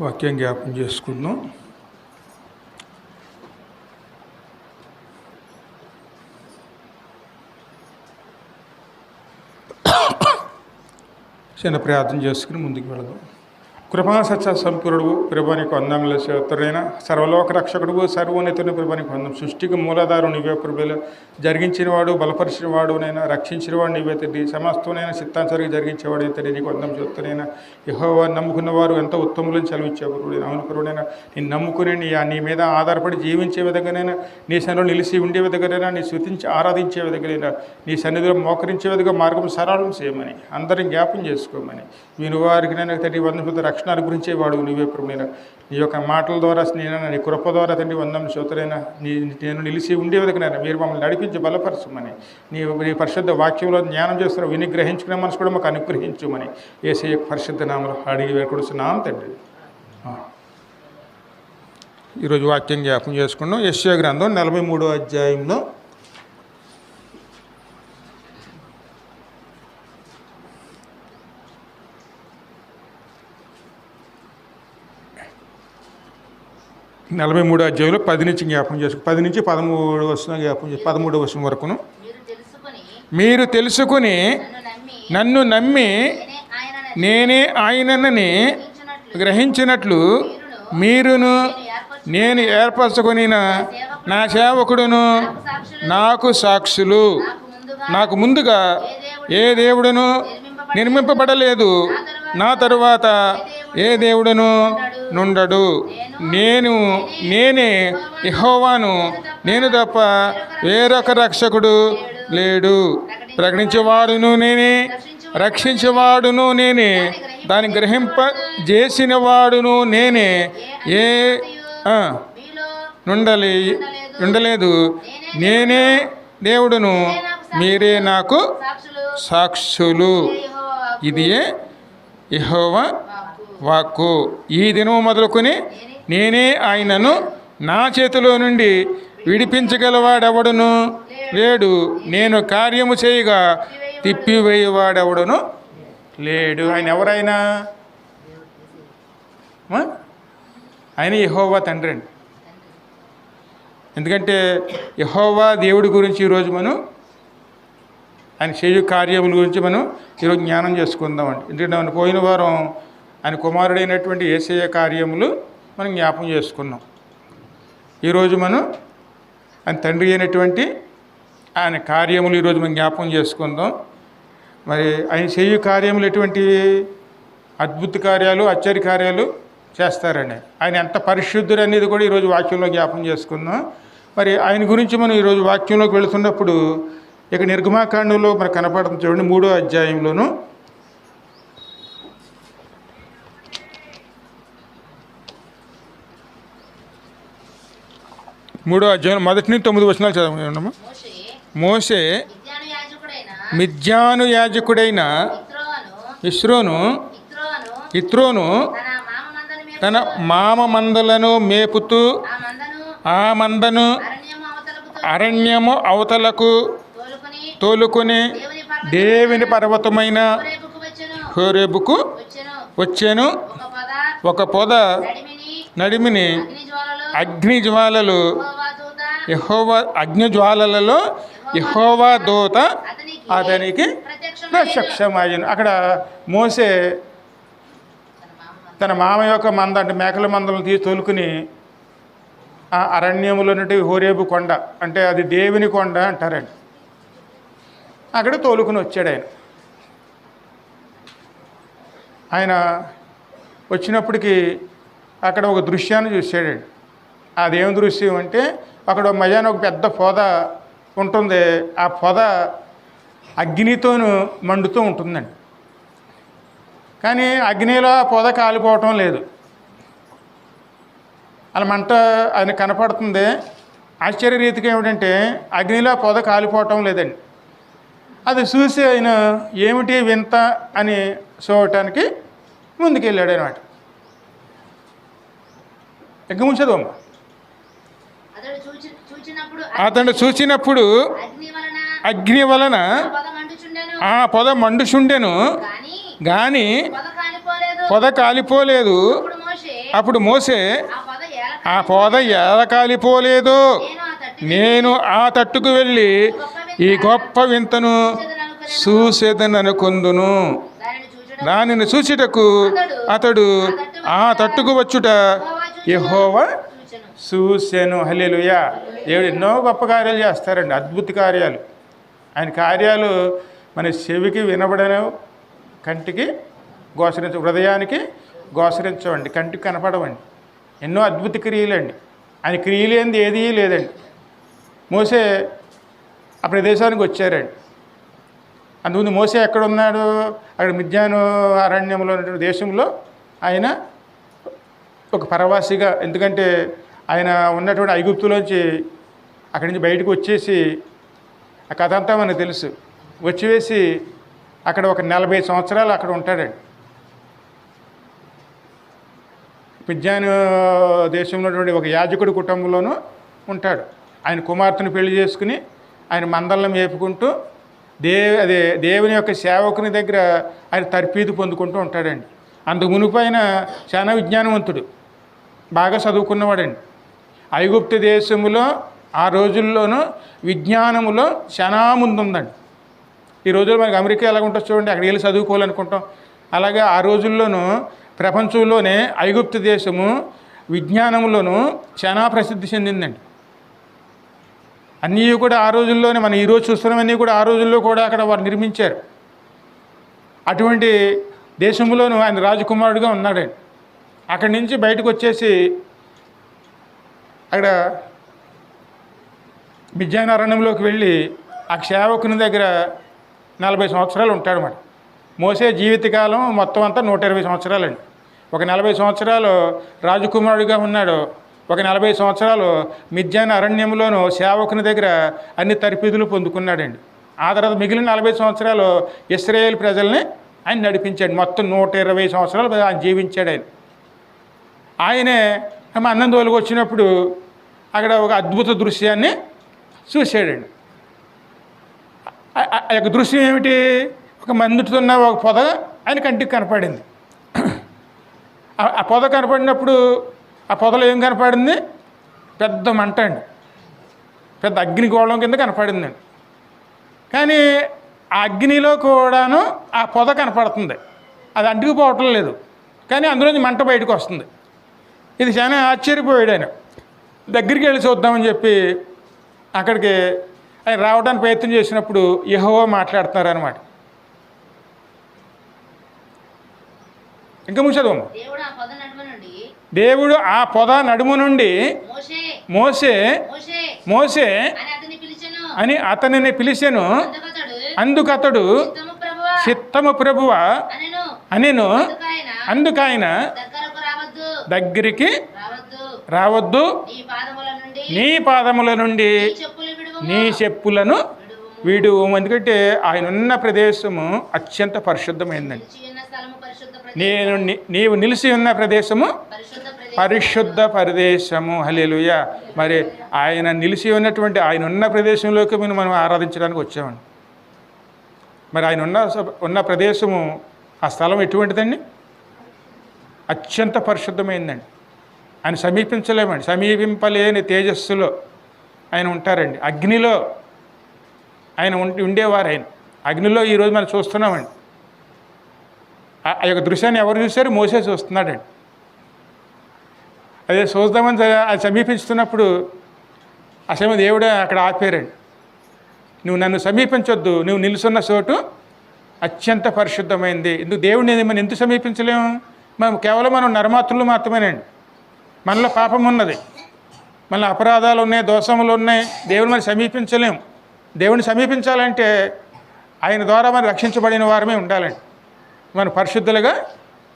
వాక్యం జ్ఞాపం చేసుకుందాం. చిన్న ప్రార్థన చేసుకుని ముందుకు వెళదాం. కృపా సత్య సంపూర్ణుడు ప్రభానికి వందముల చేతుడైన సర్వలోక రక్షకుడు సర్వోన్నతుని ప్రభానికి వందం. సృష్టికి మూలాధారం నీవే ప్రభువులు, జరిగించినవాడు బలపరిచినవాడు నైనా, రక్షించినవాడు నీవే తండ్రి, సమస్తనైనా చిత్తానుసరిగా జరిగించేవాడు తండ్రి నీకు వందం చెప్తానైనా. యెహోవా నమ్ముకున్న వారు ఎంతో ఉత్తములను చదివించే గురుడు. అవును గురుడైనా, నేను నమ్ముకునే నీ మీద ఆధారపడి జీవించే విధంగానైనా, నీ సన్నిధిలో నిలిచి ఉండే విధంగానైనా, నీ స్తుతించి ఆరాధించే విధంగానైనా, నీ సన్నిధిలో మోకరించే విధంగా మార్గం సరళం చేయమని, అందరిని జ్ఞాపం చేసుకోమని, విని వారికి నేను తండ్రి వంద రక్షణ గురించే వాడు నీవే ప్రభువైనా. నీ యొక్క మాటల ద్వారా నేను నీ కృప ద్వారా తండ్రి వందం స్తోత్రుడైనా, నేను నిలిచి ఉండే విధంగానైనా మీరు మమ్మల్ని నడిపించి బలపరచమని, నీ పరిశుద్ధ వాక్యంలో జ్ఞానం చేస్తున్న విని గ్రహించుకునే మనసు కూడా మాకు అనుగ్రహించమని యేసయ్య పరిశుద్ధ నామములో అడిగి వేడుకొనుచున్నాం తండ్రి. ఈరోజు వాక్యం జ్ఞాపం చేసుకున్నాం. యెషయా గ్రంథం 43వ అధ్యాయంలో 43వ అధ్యాయంలో 10 నుంచి జ్ఞాపం చేసుకు 10 నుంచి 13 వచనం జ్ఞాపం చేసి 13వ వచనం వరకును. మీరు తెలుసుకుని నన్ను నమ్మి నేనే ఆయనని గ్రహించినట్లు మీరును నేను ఏర్పరచుకొని నా సేవకుడును నాకు సాక్షులు. నాకు ముందుగా ఏ దేవుడును నిర్మింపబడలేదు, నా తరువాత ఏ దేవుడును నుండడు. నేనే యెహోవాను, నేను తప్ప వేరొక రక్షకుడు లేడు. ప్రకటించేవాడును నేనే, రక్షించేవాడును నేనే, దాన్ని గ్రహింపజేసిన వాడును నేనే, ఏ ఉండలేదు. నేనే దేవుడును, మీరే నాకు సాక్షులు. ఇదియే యెహోవా వాక్కు. ఈ దినం మొదలుకొని నేనే ఆయనను, నా చేతిలో నుండి విడిపించగలవాడెవడును లేడు. నేను కార్యము చేయగా తిప్పివేయవాడెవడును లేడు. ఆయన ఎవరైనా ఆయన యెహోవా తండ్రి అండి. ఎందుకంటే యెహోవా దేవుడి గురించి ఈరోజు మనం ఆయన చేయు కార్యముల గురించి మనం ఈరోజు జ్ఞానం చేసుకుందామండి. ఎందుకంటే మనం పోయిన వారం ఆయన కుమారుడైనటువంటి యేసయ్య కార్యములు మనం జ్ఞాపం చేసుకున్నాం. ఈరోజు మనం ఆయన తండ్రి అయినటువంటి ఆయన కార్యములు ఈరోజు మనం జ్ఞాపం చేసుకుందాం. మరి ఆయన చేయు కార్యములు ఎటువంటి అద్భుత కార్యాలు, ఆశ్చర్య కార్యాలు చేస్తారండి. ఆయన ఎంత పరిశుద్ధుడు అనేది కూడా ఈరోజు వాక్యంలో జ్ఞాపం చేసుకుందాం. మరి ఆయన గురించి మనం ఈరోజు వాక్యంలోకి వెళుతున్నప్పుడు ఇక నిర్గమాకాండంలో మనకు కనపడుతుంది చూడండి. 3వ అధ్యాయంలోను 3వ అధ్యాయం 1 నుంచి 9 వచనాలు చదవమ్మా. మోషే మిద్యాను యాజకుడైన ఇత్రోను తన మామ మందలను మేపుతూ ఆ మందను అరణ్యము అవతలకు తోలుకొని దేవుని పర్వతమైన హోరేబుకు వచ్చాను. ఒక పొద నడిమిని అగ్నిజ్వాలలు అగ్నిజ్వాలలలో యెహోవా దూత అతనికి ప్రత్యక్షమయ్యను. అక్కడ మోసే తన మామ యొక్క మంద అంటే మేకల మందలను తీసి తోలుకుని ఆ అరణ్యములో నుండి హోరేబు కొండ అంటే అది దేవుని కొండ అంటారండి. అక్కడ తోలుకుని వచ్చాడు ఆయన వచ్చినప్పటికీ అక్కడ ఒక దృశ్యాన్ని చూశాడండి. అదేం దృశ్యం అంటే అక్కడ మధ్యాహ్నం ఒక పెద్ద పొద ఉంటుంది. ఆ పొద అగ్నితోనూ మండుతూ ఉంటుందండి. కానీ అగ్నిలో ఆ పొద కాలిపోవటం లేదు, అలా మంట ఆయన కనపడుతుంది. ఆశ్చర్య రీతిగా ఏమిటంటే అగ్నిలో పొద కాలిపోవటం లేదండి. అది చూసి ఆయన ఏమిటి వింత అని చూడటానికి ముందుకెళ్ళాడు అనమాట. ఎగ్గ ముంచదమ్మా. అతడు చూచినప్పుడు అగ్ని వలన ఆ పొద మండుచుండెను, గాని పొద కాలిపోలేదు. అప్పుడు మోసే ఆ పొద ఆ పొద ఎలా కాలిపోలేదు, నేను ఆ తట్టుకు వెళ్ళి ఈ గొప్ప వింతను చూసేదననుకొందును. దానిని చూచుటకు అతడు ఆ తట్టుకు వచ్చుట యెహోవా చూసెను. హల్లెలూయా. దేవుడు ఎన్నో గొప్ప కార్యాలు చేస్తారండి, అద్భుత కార్యాలు. ఆయన కార్యాలు మన చెవికి వినబడను, కంటికి గోచరించ, హృదయానికి గోచరించవండి, కంటికి కనపడవండి. ఎన్నో అద్భుత క్రియలండి. ఆయన క్రియలు ఏంది ఏదీ లేదండి. మోసే ఆ ప్రదేశానికి వచ్చారండి. అందుముందు మోసే ఎక్కడ ఉన్నాడు? అక్కడ మిద్యాను అరణ్యంలో ఉన్నటువంటి దేశంలో ఆయన ఒక పరవాసిగా, ఎందుకంటే ఆయన ఉన్నటువంటి ఐగుప్తులోంచి అక్కడి నుంచి బయటకు వచ్చేసి, ఆ కథ అంతా మనకు తెలుసు, వచ్చివేసి అక్కడ ఒక 40 సంవత్సరాలు అక్కడ ఉంటాడండి. మిద్యాను దేశంలో ఉన్నటువంటి ఒక యాజకుడి కుటుంబంలోనూ ఉంటాడు. ఆయన కుమార్తెను పెళ్లి చేసుకుని ఆయన మందలను మేపుకుంటూ దేవుని యొక్క సేవకుని దగ్గర ఆయన తర్ఫీదు పొందుకుంటూ ఉంటాడండి. అందుకు మునుపు ఆయన చాలా విజ్ఞానవంతుడు, బాగా చదువుకున్నవాడండి. ఐగుప్తు దేశంలో ఆ రోజుల్లోనూ విజ్ఞానములో చాలా ముందుందండి. ఈ రోజుల్లో మనకి అమెరికా ఎలాగ ఉంటుంది చూడండి, అక్కడికి వెళ్ళి చదువుకోవాలనుకుంటాం. అలాగే ఆ రోజుల్లోనూ ప్రపంచంలోనే ఐగుప్తు దేశము విజ్ఞానంలోనూ చాలా ప్రసిద్ధి చెందిందండి. అన్నీ కూడా ఆ రోజుల్లోనే, మనం ఈరోజు చూస్తున్నవన్నీ కూడా ఆ రోజుల్లో కూడా అక్కడ వారు నిర్మించారు. అటువంటి దేశంలోనూ ఆయన రాజకుమారుడిగా ఉన్నాడండి. అక్కడి నుంచి బయటకు వచ్చేసి అక్కడ మిద్యాను అరణ్యంలోకి వెళ్ళి ఆ సేవకుని దగ్గర 40 సంవత్సరాలు ఉంటాడన్నమాట. మోసే జీవితకాలం మొత్తం అంతా 120 సంవత్సరాలండి. ఒక 40 సంవత్సరాలు రాజకుమారుడిగా ఉన్నాడు, ఒక 40 సంవత్సరాలు మిద్యాను అరణ్యంలోనూ సేవకుని దగ్గర అన్ని తర్ఫీదులు పొందుకున్నాడండి. ఆ తర్వాత మిగిలిన 40 సంవత్సరాలు ఇశ్రాయేల్ ప్రజల్ని ఆయన నడిపించాడు. మొత్తం 120 సంవత్సరాలు ఆయన జీవించాడు. ఆయనే అన్నం తోలుకు వచ్చినప్పుడు అక్కడ ఒక అద్భుత దృశ్యాన్ని చూశాడండి. ఆ యొక్క దృశ్యం ఏమిటి? ఒక మండుతున్న ఒక పొద ఆయన కంటికి కనపడింది. ఆ పొద కనపడినప్పుడు ఆ పొదలో ఏం కనపడింది? పెద్ద మంట అండి, పెద్ద అగ్నిగోళం కింద కనపడిందండి. కానీ ఆ అగ్నిలో కూడాను ఆ పొద కనపడుతుంది, అది అంటుకుపోవటం లేదు, కానీ అందులోంచి మంట బయటకు వస్తుంది. ఇది చాలా ఆశ్చర్యపోయాడు ఆయన. దగ్గరికి వెళ్ళి చూద్దామని చెప్పి అక్కడికి ఆయన రావడానికి ప్రయత్నం చేసినప్పుడు యెహోవా మాట్లాడుతున్నారు అన్నమాట. ఇంకా ముచ్చదమ్మ, దేవుడు ఆ పొద నడుము నుండి మోసే మోసే అని అతనిని పిలిచెను. అందుకతడు చిత్తము ప్రభువా అనెను. అందుకైన దగ్గరికి రావద్దు, నీ పాదముల నుండి నీ చెప్పులను వీడు. ఎందుకంటే ఆయన ఉన్న ప్రదేశము అత్యంత పరిశుద్ధమైందండి. నీవు నిలిచి ఉన్న ప్రదేశము పరిశుద్ధ ప్రదేశము. హల్లెలూయా. మరి ఆయన నిలిచి ఉన్నటువంటి ఆయన ఉన్న ప్రదేశంలోకి మనం ఆరాధించడానికి వచ్చామండి. మరి ఆయన ఉన్న ప్రదేశము, ఆ స్థలం ఎటువంటిదండి? అత్యంత పరిశుద్ధమైందండి. ఆయన సమీపించలేమండి, సమీపింపలేని తేజస్సులో ఆయన ఉంటారండి. అగ్నిలో ఆయన ఉండేవారు. ఆయన అగ్నిలో ఈరోజు మనం చూస్తున్నామండి. ఆ యొక్క దృశ్యాన్ని ఎవరు చూశారు? మోసే చూస్తున్నాడండి. అదే చూద్దామని అది సమీపిస్తున్నప్పుడు ఆ సమయం దేవుడే అక్కడ ఆపారండి. నువ్వు నన్ను సమీపించొద్దు, నువ్వు నిలుచున్న చోటు అత్యంత పరిశుద్ధమైంది. ఎందుకు దేవుడిని మనం ఎందుకు సమీపించలేము? కేవలం మనం నరమాత్రులు మాత్రమేనండి. మనలో పాపం ఉన్నది, మనలో అపరాధాలు ఉన్నాయి, దోషములు ఉన్నాయి. దేవుని మనం సమీపించలేము. దేవుని సమీపించాలంటే ఆయన ద్వారా మనం రక్షించబడిన వారమే ఉండాలండి. మనం పరిశుద్ధులుగా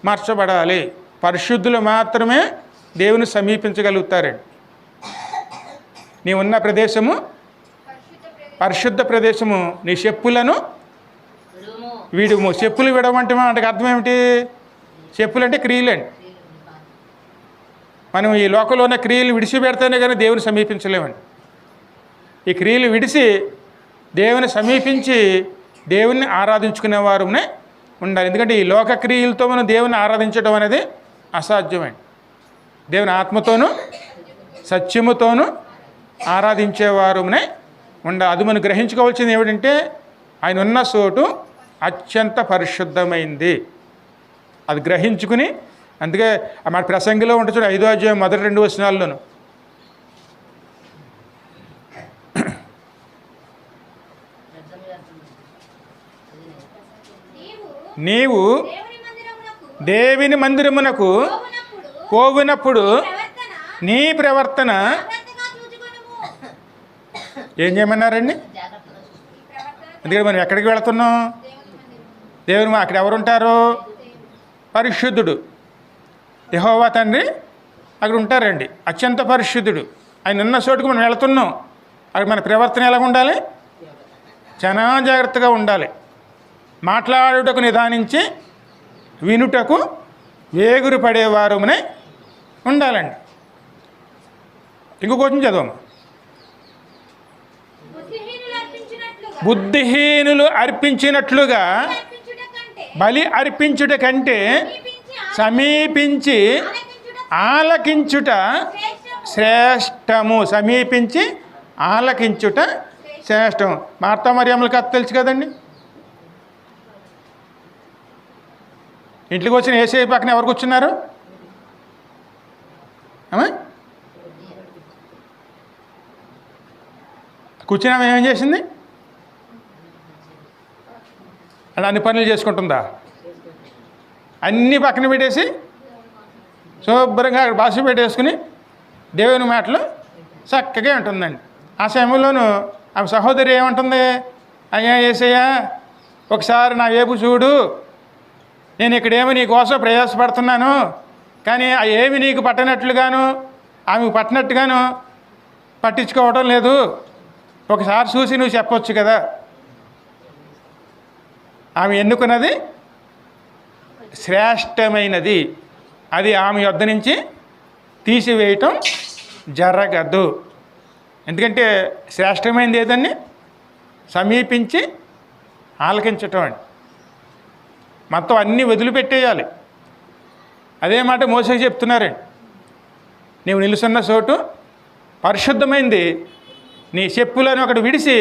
మార్చబడాలి. పరిశుద్ధులు మాత్రమే దేవుని సమీపించగలుగుతారండి. నీ ఉన్న ప్రదేశము పరిశుద్ధ ప్రదేశము. నీ చెప్పులను విడుము. చెప్పులు విడమంటే అంటే అర్థం ఏమిటి? చెప్పులు అంటే క్రియలండి. మనం ఈ లోకంలో ఉన్న క్రియలు విడిచిపెడితేనే కానీ దేవుని సమీపించలేమండి. ఈ క్రియలు విడిచి దేవుని సమీపించి దేవుని ఆరాధించుకునేవారునే ఉండాలి. ఎందుకంటే ఈ లోక క్రియలతో మనం దేవుని ఆరాధించడం అనేది అసాధ్యమండి. దేవుని ఆత్మతోనూ సత్యముతోనూ ఆరాధించేవారునే అది మనం గ్రహించుకోవాల్సింది ఏమిటంటే ఆయన ఉన్న చోటు అత్యంత పరిశుద్ధమైంది. అది గ్రహించుకుని, అందుకే మన ప్రసంగిలో ఉంటుంది చూడు 5వ అధ్యాయం మొదటి 2 వచనాల్లోనూ, నీవు దేవుని మందిరమునకు పోవునప్పుడు నీ ప్రవర్తన ఏం చేయమన్నారండి? అందుకని మనం ఎక్కడికి వెళుతున్నాం? దేవుని అక్కడ ఎవరుంటారు? పరిశుద్ధుడు యెహోవా తండ్రి అక్కడ ఉంటారండి. అత్యంత పరిశుద్ధుడు. ఆయన ఉన్న చోటుకు మనం వెళుతున్నాం. అక్కడ మన ప్రవర్తన ఎలా ఉండాలి? చాలా జాగ్రత్తగా ఉండాలి. మాట్లాడుటకు నిదానించి వినుటకు వేగురు పడేవారునే ఉండాలండి. ఇంకో క్వశ్చన్ చదవమ్మా. బుద్ధిహీనులు అర్పించినట్లుగా బలి అర్పించుట కంటే సమీపించి ఆలకించుట శ్రేష్టము. సమీపించి ఆలకించుట శ్రేష్టం. మార్తా మరియమ్మల కథ తెలుసు కదండి. ఇంట్లోకి వచ్చిన యేసయ్య పక్కన ఎవరు కూర్చున్నారు? కూర్చుని ఆమె ఏం చేసింది? అలా అన్ని పనులు చేసుకుంటుందా? అన్నీ పక్కన పెట్టేసి శుభ్రంగా భాష పెట్టేసుకుని దేవుని మాటలు చక్కగా ఉంటుందండి. ఆ సమయంలోనూ ఆమె సహోదరి ఏమంటుంది? అయ్యా యేసయ్యా, ఒకసారి నా వైపు చూడు, నేను ఇక్కడేమో నీ కోసం ప్రయాసపడుతున్నాను, కానీ ఆ ఏమి నీకు పట్టనట్లుగాను ఆమెకు పట్టినట్టుగాను పట్టించుకోవడం లేదు, ఒకసారి చూసి నువ్వు చెప్పొచ్చు కదా. ఆమె ఎన్నుకున్నది శ్రేష్టమైనది. అది ఆమె యొద్ద నుంచి తీసివేయటం జరగదు. ఎందుకంటే శ్రేష్టమైనది ఏదండి? సమీపించి ఆలకించటం అండి. మొత్తం అన్నీ వదిలిపెట్టేయాలి. అదే మాట మోసేకి చెప్తున్నారండి. నీవు నిలుసున్న చోటు పరిశుద్ధమైంది, నీ చెప్పులను ఒకటి విడిచి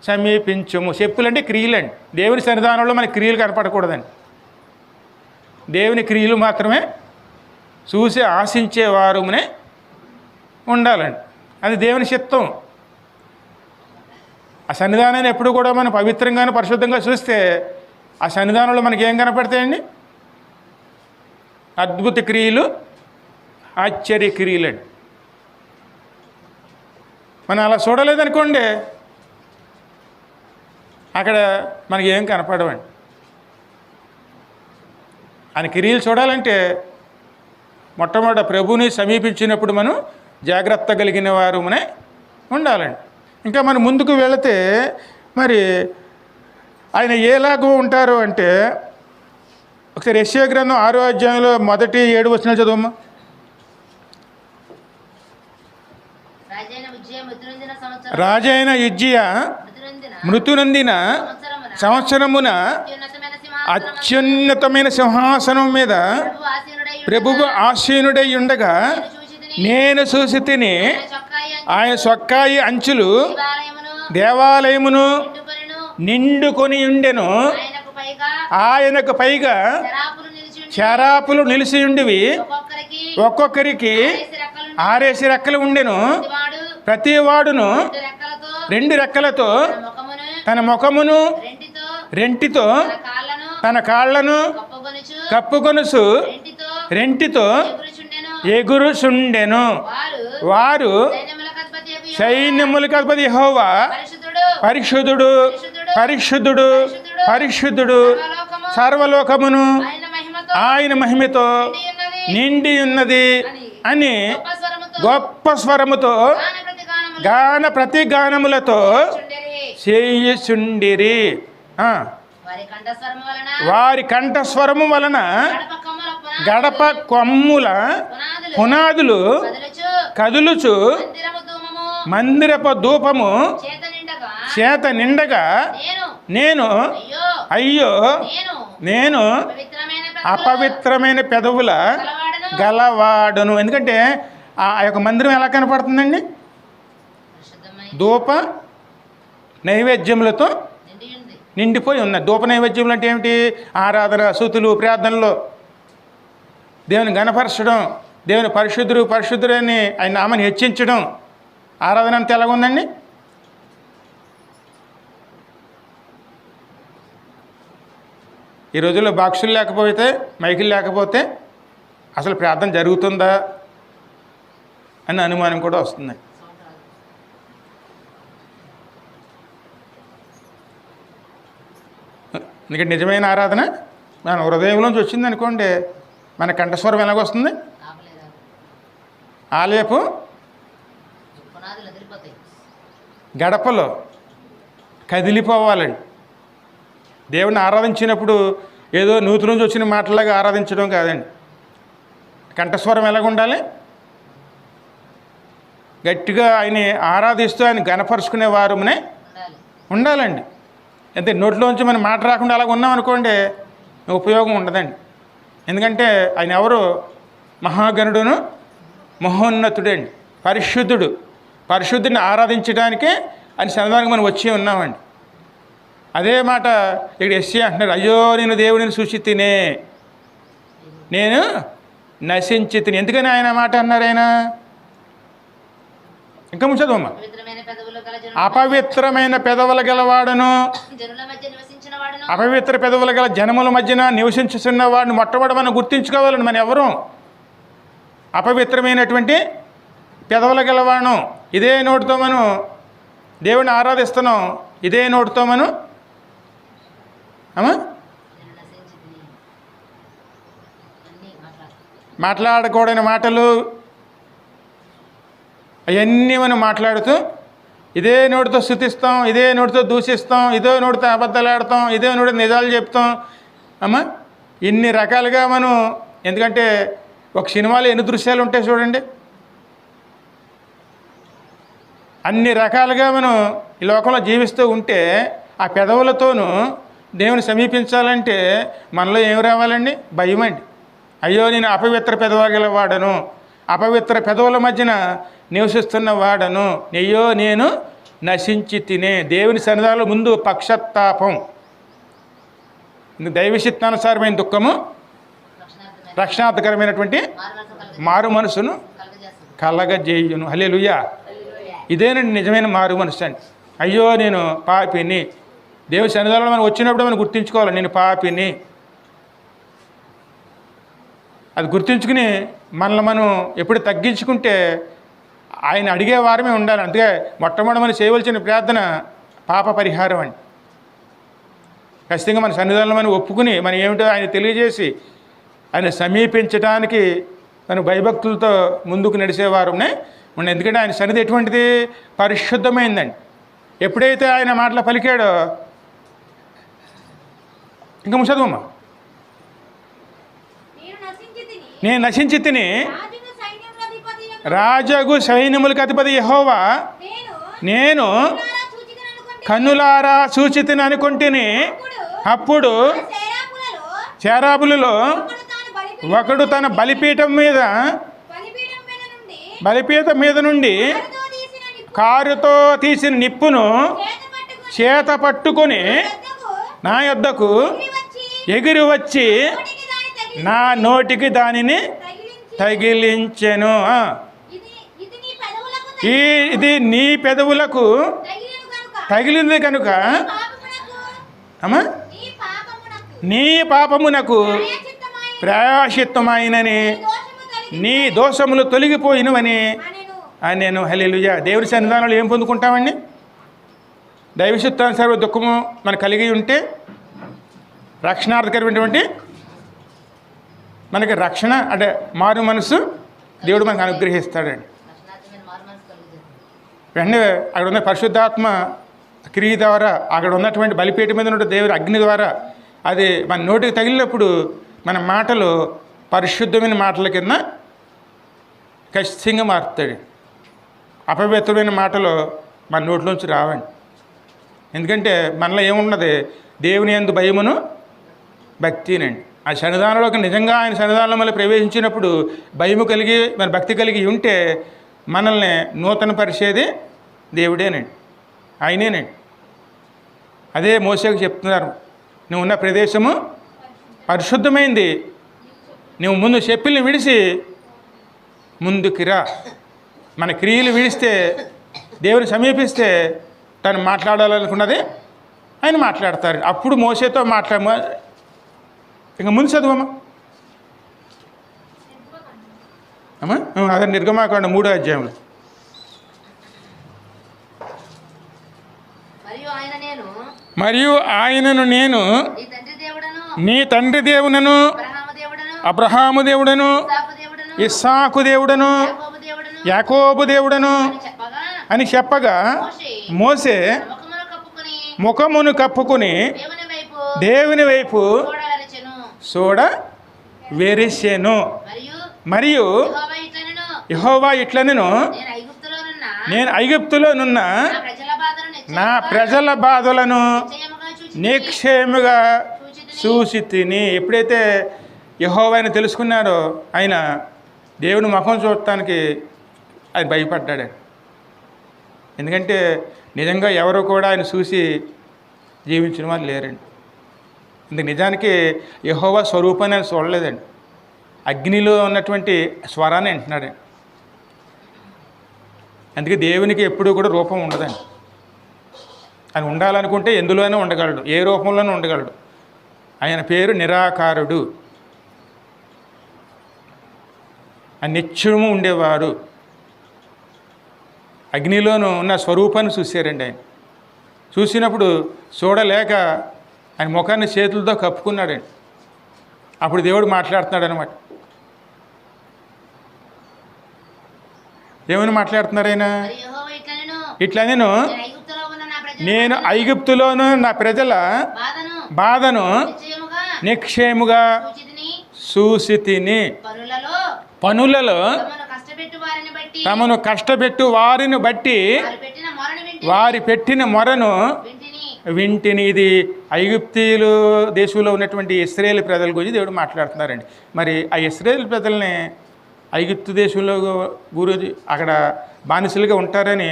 సమీపించుము. చెప్పులు అంటే క్రియలండి. దేవుని సన్నిధానంలో మన క్రియలు కనపడకూడదండి. దేవుని క్రియలు మాత్రమే చూసి ఆశించేవారునే ఉండాలండి. అది దేవుని చిత్తం. ఆ సన్నిధానాన్ని ఎప్పుడు కూడా మనం పవిత్రంగాను పరిశుద్ధంగా చూస్తే ఆ సన్నిధానంలో మనకి ఏం కనపడతాయండి? అద్భుత క్రియలు, ఆశ్చర్య క్రియలండి. మనం అలా చూడలేదనుకోండి, అక్కడ మనకి ఏం కనపడవండి. ఆయన క్రియలు చూడాలంటే మొట్టమొదట ప్రభుని సమీపించినప్పుడు మనం జాగ్రత్త కలిగిన వారునే ఉండాలండి. ఇంకా మనం ముందుకు వెళితే మరి ఆయన ఏలాగూ ఉంటారు అంటే, ఒకసారి యెషయా గ్రంథం 6వ అధ్యాయంలో మొదటి 7 వచనాలు చదవమ్మా. రాజైన ఉజ్జియా మృతునందిన సంవత్సరమున అత్యున్నతమైన సింహాసనం మీద ప్రభువు ఆసీనుడై ఉండగా నేను చూసి తిని ఆయన చొక్కాయి అంచులు దేవాలయమును నిండుకొని ఉండెను. ఆయనకు పైగా శరాపులు నిలిచి ఉండివి, ఒక్కొక్కరికి 6 రెక్కలు ఉండెను. ప్రతివాడును 2 రెక్కలతో తన ముఖమును రెంటితో తన కాళ్లను కప్పుకొనుచు రెంటితో ఎగురుచుండెను. వారు సైన్యములకు అధిపతి యెహోవా పరిశుద్ధుడు పరిశుద్ధుడు పరిశుద్ధుడు, సర్వలోకమును ఆయన మహిమతో నిండి ఉన్నది అని గొప్ప స్వరముతో గాన ప్రతి గానములతో చేయుచుండిరి. వారి కంఠస్వరము వలన గడప కొమ్ముల పునాదులు కదులుచు మందిరపు ధూపము చేత నిండగా నేను అయ్యో నేను అపవిత్రమైన పెదవుల గలవాడును. ఎందుకంటే ఆ యొక్క మందిరం ఎలా కనపడుతుందండి? ధూప నైవేద్యములతో నిండిపోయి ఉన్నాయి. ధూప నైవేద్యములు అంటే ఏమిటి? ఆరాధన, స్తుతులు, ప్రార్థనలు, దేవుని గణపరచడం, దేవుని పరిశుద్ధుడని ఆయన నామని హెచ్చించడం. ఆరాధన అంతా ఎలాగుందండి? ఈ రోజుల్లో బాక్సులు లేకపోతే, మైకులు లేకపోతే అసలు ప్రార్థన జరుగుతుందా అన్న అనుమానం కూడా వస్తుంది. ఎందుకంటే నిజమైన ఆరాధన మన హృదయంలోంచి వచ్చింది అనుకోండి, మన కంఠస్వరం ఎలాగొస్తుంది? ఆలయపు గడపలో కదిలిపోవాలండి. దేవుని ఆరాధించినప్పుడు ఏదో నూతి నుంచి వచ్చిన మాటలాగా ఆరాధించడం కాదండి. కంఠస్వరం ఎలాగ ఉండాలి? గట్టిగా ఆయన ఆరాధిస్తూ ఆయన గణపరుచుకునే వారునే ఉండాలండి. అంటే నోట్లోంచి మనం మాట రాకుండా అలాగ ఉన్నాం అనుకోండి, ఉపయోగం ఉండదండి. ఎందుకంటే ఆయన ఎవరు? మహాగణుడును మహోన్నతుడండి, పరిశుద్ధుడు. పరిశుద్ధుడిని ఆరాధించడానికే ఆయన సన్నిధానికి మనం వచ్చి ఉన్నామండి. అదే మాట ఇక్కడ ఎస్సీ అంటున్నాడు, అయ్యో నేను దేవుడిని చూసి తినే, నేను నశించి తిని. ఎందుకని ఆయన మాట అన్నారు? ఆయన ఇంకా ముంచదమ్మా, అపవిత్రమైన పెదవుల గలవాడును, అపవిత్ర పెదవుల గల జనముల మధ్యన నివసించుతున్న వాడిని మొట్టమొదటి మనం గుర్తించుకోవాలండి. మనం ఎవరు? అపవిత్రమైనటువంటి పెదవుల గలవాడు. ఇదే నోటితో మనం దేవుడిని ఆరాధిస్తున్నాం, ఇదే నోటితో మనం మాట్లాడకూడని మాటలు అవన్నీ మనం మాట్లాడుతూ ఇదే నోటితో స్తుతిస్తాం, ఇదే నోటితో దూషిస్తాం, ఇదే నోటితో అబద్ధాలు ఆడతాం, ఇదే నోటితో నిజాలు చెప్తాం. ఇన్ని రకాలుగా మనం, ఎందుకంటే ఒక సినిమాలో ఎన్ని దృశ్యాలు ఉంటాయి చూడండి. అన్ని రకాలుగా మనం ఈ లోకంలో జీవిస్తూ ఉంటే ఆ పెదవులతోనూ దేవుని సమీపించాలంటే మనలో ఏం రావాలండి? భయం అండి. అయ్యో నేను అపవిత్ర పెదవుల వాడను, అపవిత్ర పెదవుల మధ్యన నివసిస్తున్న వాడను, అయ్యో నేను నశించి తినే. దేవుని సన్నిధానంలో ముందు పక్షతాపం, దైవచిత్తానుసారమైన దుఃఖము, రక్షణార్థకరమైనటువంటి మారు మనసును కలగజేయును. హల్లెలూయా. ఇదేనండి నిజమైన మారు మనసు అండి. అయ్యో నేను పాపిని. దేవుని సన్నిధానంలో మనం వచ్చినప్పుడు మనం గుర్తించుకోవాలి, నేను పాపిని. అది గుర్తించుకుని మనల్ని మనం ఎప్పుడు తగ్గించుకుంటే ఆయన అడిగే వారమే ఉండాలి. అందుకే మొట్టమొదటి మనం చేయవలసిన ప్రార్థన పాప పరిహారం అండి. ఖచ్చితంగా మన సన్నిధానంలో మనం ఒప్పుకుని మనం ఏమిటో ఆయన తెలియజేసి ఆయన సమీపించడానికి మనం భయభక్తులతో ముందుకు నడిచేవారునే ఉండే. ఎందుకంటే ఆయన సన్నిధి ఎటువంటిది? పరిశుద్ధమైందండి. ఎప్పుడైతే ఆయన మాటలు పలికాడో, ఇంకా చదువమ్మా, నేను నశించి తిని రాజగు సైన్యములకు అధిపతి యెహోవా నేను కన్నులారా చూచితిని అనుకుంటుని. అప్పుడు చేరాబులలో ఒకడు తన బలిపీఠం మీద నుండి కారుతో తీసిన నిప్పును చేత పట్టుకొని నా యొద్దకు ఎగిరి వచ్చి నా నోటికి దానిని తగిలించెను. ఇది నీ పెదవులకు తగిలింది కనుక నీ పాపమునకు ప్రాయశ్చిత్తమైనని నీ దోషములు తొలగిపోయినవని నేను. హల్లెలూయా. దేవుని సన్నిధానంలో ఏం పొందుకుంటామండి? దైవచిత్తానుసార దుఃఖము మనకు కలిగి ఉంటే రక్షణార్థకరమైనటువంటి మనకి రక్షణ అంటే మారు మనసు దేవుడు మనకు అనుగ్రహిస్తాడండి. వెంటనే అక్కడ ఉన్న పరిశుద్ధాత్మ క్రియ ద్వారా, అక్కడ ఉన్నటువంటి బలిపీఠ మీద ఉన్న దేవుని అగ్ని ద్వారా అది మన నోటికి తగిలినప్పుడు మన మాటలు పరిశుద్ధమైన మాటల కింద ఖచ్చితంగా మారుతాడు. అపవిత్రమైన మాటలు మన నోట్లోంచి రావండి. ఎందుకంటే మనలో ఏమున్నది? దేవుని యందు భయమును భక్తినండి. ఆ సన్నిధానంలోకి నిజంగా ఆయన సన్నిధానంలో మళ్ళీ ప్రవేశించినప్పుడు భయము కలిగి మన భక్తి కలిగి ఉంటే మనల్ని నూతన పరిచేది దేవుడేనండి, ఆయనేనండి. అదే మోసేకు చెప్తున్నారు, నువ్వు ఉన్న ప్రదేశము పరిశుద్ధమైంది, నువ్వు ముందు చెప్పుల్ని విడిచి ముందుకి రా. మన క్రియలు విడిస్తే దేవుని సమీపిస్తే తను మాట్లాడాలనుకున్నది ఆయన మాట్లాడతారు. అప్పుడు మోసేతో ఇంకా ముందు చదువమ్మా అమ్మా. అదే నిర్గమాకాండం 3వ అధ్యాయంలో. మరియు ఆయనను నేను నీ తండ్రి దేవుడను అబ్రహాము దేవుడను ఇస్సాకు దేవుడను యాకోబు దేవుడను అని చెప్పగా మోసే ముఖమును కప్పుకొని దేవుని వైపు చూడ వెరిసెను. మరియు యెహోవా ఇట్లనెను, నేను ఐగుప్తులోనున్న నా ప్రజల బాధలను నిక్షేముగా చూసి తిని. ఎప్పుడైతే యెహోవాని తెలుసుకున్నాడో ఆయన దేవుని ముఖం చూడటానికి ఆయన భయపడ్డాడు. ఎందుకంటే నిజంగా ఎవరు కూడా ఆయన చూసి జీవించిన వాళ్ళు లేరండి. ఇందుకు నిజానికి యెహోవా స్వరూపాన్ని ఆయన చూడలేదండి, అగ్నిలో ఉన్నటువంటి స్వరాన్ని వింటున్నాడు. అందుకే దేవునికి ఎప్పుడూ కూడా రూపం ఉండదండి. ఆయన ఉండాలనుకుంటే ఎందులోనే ఉండగలడు, ఏ రూపంలోనూ ఉండగలడు. ఆయన పేరు నిరాకారుడు, ఆయన నిత్యము ఉండేవారు. అగ్నిలోనూ ఉన్న స్వరూపాన్ని చూశారండి. ఆయన చూసినప్పుడు చూడలేక ఆయన ముఖాన్ని చేతులతో కప్పుకున్నాడండి. అప్పుడు దేవుడు మాట్లాడుతున్నాడు అనమాట. ఏమని మాట్లాడుతున్నారు ఆయన? ఇట్లా నేను ఐగుప్తులోను నా ప్రజల బాధను నిక్షేముగా చూసి తిని, పనులలో తమను కష్టపెట్టు వారిని బట్టి వారి పెట్టిన మొరను వింటిని. ఇది ఐగుప్తీయులు దేశంలో ఉన్నటువంటి ఇశ్రాయేలు ప్రజల గురించి దేవుడు మాట్లాడుతున్నారండి. మరి ఆ ఇశ్రాయేలు ప్రజల్ని ఐగుప్తు దేశంలో గురించి అక్కడ బానిసలుగా ఉంటారని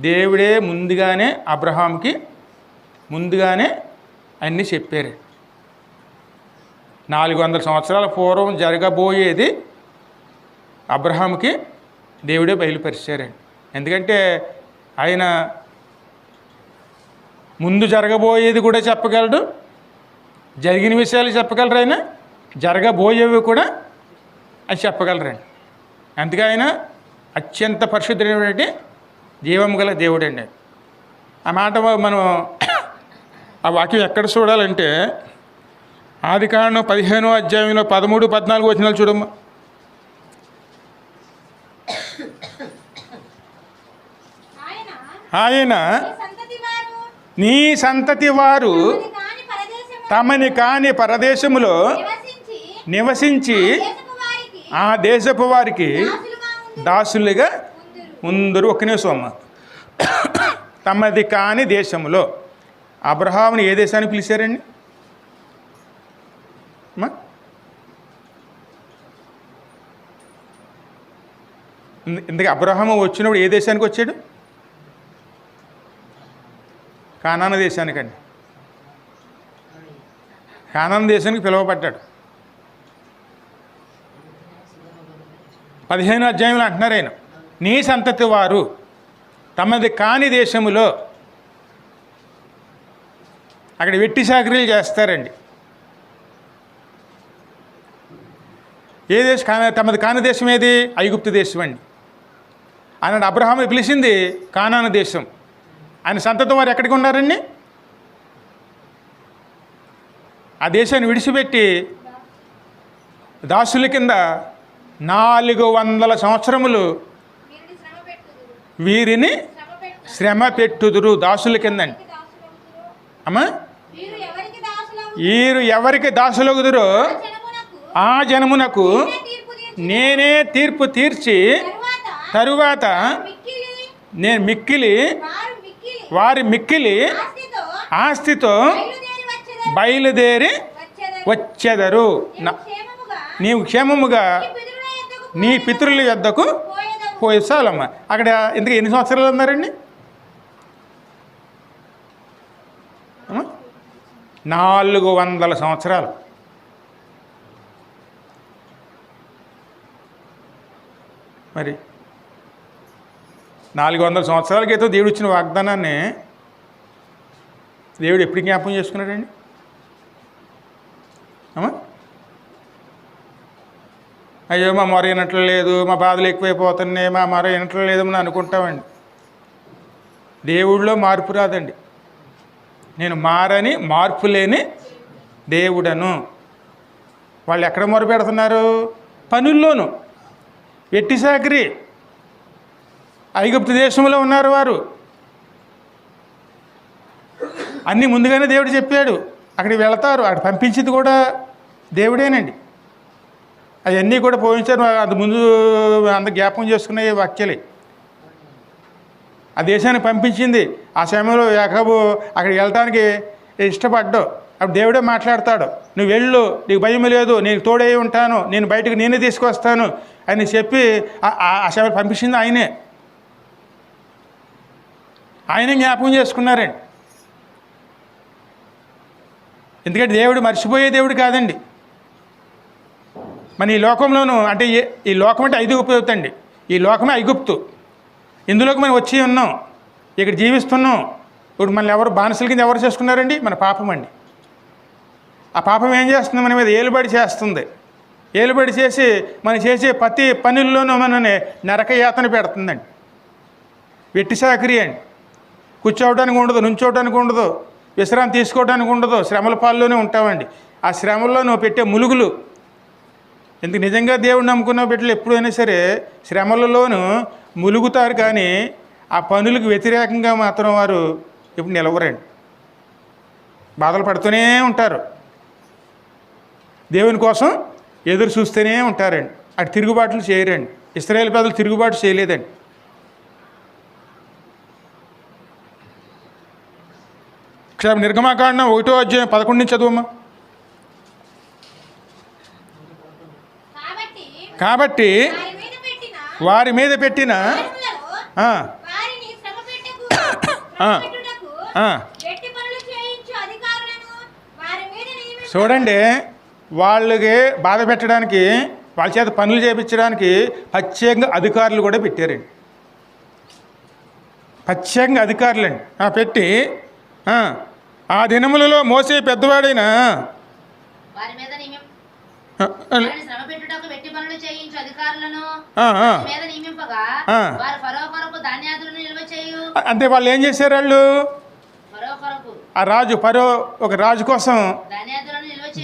దేవుడే ముందుగానే అబ్రహాంకి ముందుగానే అన్నీ చెప్పారు. 400 సంవత్సరాల పూర్వం జరగబోయేది అబ్రహాంకి దేవుడే బయలుపరిచారండి. ఎందుకంటే ఆయన ముందు జరగబోయేది కూడా చెప్పగలడు, జరిగిన విషయాలు చెప్పగలరు, ఆయన జరగబోయేవి కూడా అది చెప్పగలరండి. అందుకే ఆయన అత్యంత పరిశుద్ధమైనటువంటి జీవము గల దేవుడండి. ఆ మాట మనం ఆ వాక్యం ఎక్కడ చూడాలంటే ఆదికాండం 15వ అధ్యాయంలో 13, 14 వచనాలు చూడమ్మా. ఆయన నీ సంతతి వారు తమని కాని పరదేశములో నివసించి ఆ దేశపు వారికి దాసులుగా ముందరు. ఒక్క నిమిషం అమ్మ. తమది కాని దేశములో అబ్రహాముని ఏ దేశానికి పిలిచారండి అమ్మా? ఇందుకే అబ్రహాము వచ్చినప్పుడు ఏ దేశానికి వచ్చాడు? కానాను దేశానికండి. కానాను దేశానికి పిలువబడ్డాడు. 15వ అధ్యాయంలో అంటున్నారు ఆయన, నీ సంతతి వారు తమది కాని దేశములో. అక్కడ వెట్టి చాకరీలు చేస్తారండి. ఏ దేశం తమది కాని దేశం ఏది? ఐగుప్తు దేశం అండి. ఆయన అబ్రహాము పిలిచింది కానాను దేశం. ఆయన సంతతి వారు ఎక్కడికి ఉన్నారండి? ఆ దేశాన్ని విడిచిపెట్టి దాసుల కింద 400 సంవత్సరములు వీరిని శ్రమ పెట్టుదురు. దాసుల కిందండి అమ్మా. వీరు ఎవరికి దాసులగుదురో ఆ జనమునకు నేనే తీర్పు తీర్చి తరువాత నేను వారి మిక్కిలి ఆస్తితో బయలుదేరి వచ్చెదరు. నీవు క్షేమముగా నీ పితరుల యొద్దకు పోయేసాలమ్మ. అక్కడ ఇంతకు ఎన్ని సంవత్సరాలు ఉన్నారండి? 400 సంవత్సరాలు. మరి 400 సంవత్సరాల క్రితం దేవుడు ఇచ్చిన వాగ్దానాన్ని దేవుడు ఎప్పుడు జ్ఞాపకం చేసుకున్నాడండి? అయ్యో మా మొర వినట్లు లేదు, మా బాధలు ఎక్కువైపోతున్నాయి, మా మొర వినట్లు లేదు అని అనుకుంటామండి. దేవుడిలో మార్పు రాదండి. నేను మారని మార్పు లేని దేవుడను. వాళ్ళు ఎక్కడ మొర పెడుతున్నారు? పనుల్లోనూ. వెట్టి సాకిరి. ఐగుప్తు దేశంలో ఉన్నారు వారు. అన్నీ ముందుగానే దేవుడు చెప్పాడు. అక్కడికి వెళతారు. అక్కడ పంపించింది కూడా దేవుడేనండి. అవన్నీ కూడా పోయించారు. అంత ముందు అంత జ్ఞాపకం చేసుకునే వాక్యాలే. ఆ దేశానికి పంపించింది. ఆ సమయంలో యాకోబు అక్కడికి వెళ్ళటానికి ఇష్టపడ్డావు. అప్పుడు దేవుడే మాట్లాడతాడు, నువ్వు వెళ్ళు, నీకు భయం లేదు, నీకు తోడై ఉంటాను, నేను బయటకు నేనే తీసుకొస్తాను అని చెప్పి ఆ సమయంలో పంపించింది ఆయనే. ఆయనే జ్ఞాపకం చేసుకున్నారండి. ఎందుకంటే దేవుడు మర్చిపోయే దేవుడు కాదండి. మన ఈ లోకంలోనూ అంటే ఈ లోకం అంటే ఐగుప్తు అండి. ఈ లోకమే ఐగుప్తు. ఇందులోకి మనం వచ్చి ఉన్నాం, ఇక్కడ జీవిస్తున్నాం. ఇప్పుడు మనల్ని ఎవరు బానిసల కింద ఎవరు చేసుకున్నారండి? మన పాపం అండి. ఆ పాపం ఏం చేస్తుంది? మన మీద ఏలుబడి చేస్తుంది. ఏలుబడి చేసి మనం చేసే ప్రతి పనుల్లోనూ మనని నరకయాతన పెడుతుందండి. వెట్టి సాకిరి అండి. కూర్చోవడానికి ఉండదు, నుంచోవడానికి ఉండదు, విశ్రాంతి తీసుకోవడానికి ఉండదు, శ్రమల పాల్లోనే ఉంటామండి. ఆ శ్రమల్లో నువ్వు పెట్టే ములుగులు. ఎందుకు నిజంగా దేవుడు నమ్ముకున్న బిడ్డలు ఎప్పుడైనా సరే శ్రమలలోనూ ములుగుతారు, కానీ ఆ పనులకు వ్యతిరేకంగా మాత్రం వారు ఇప్పుడు నిలవరండి. బాధలు పడుతూనే ఉంటారు. దేవుని కోసం ఎదురు చూస్తూనే ఉంటారండి. అటు తిరుగుబాట్లు చేయరండి. ఇశ్రాయేలు ప్రజలు తిరుగుబాటు చేయలేదండి. నిర్గమాకాండం 1వ అధ్యాయం 11 నుంచి చదువమ్మా. కాబట్టి వారి మీద పెట్టిన చూడండి, వాళ్ళకి బాధ పెట్టడానికి, వాళ్ళ చేత పనులు చేయించడానికి ప్రత్యేకంగా అధికారులు కూడా పెట్టారండి. ప్రత్యేకంగా అధికారులండి పెట్టి ఆ దినములలో మోసే పెద్దవాడైన అంటే వాళ్ళు ఏం చేశారు? వాళ్ళు ఆ రాజు ఫరో ఒక రాజు కోసం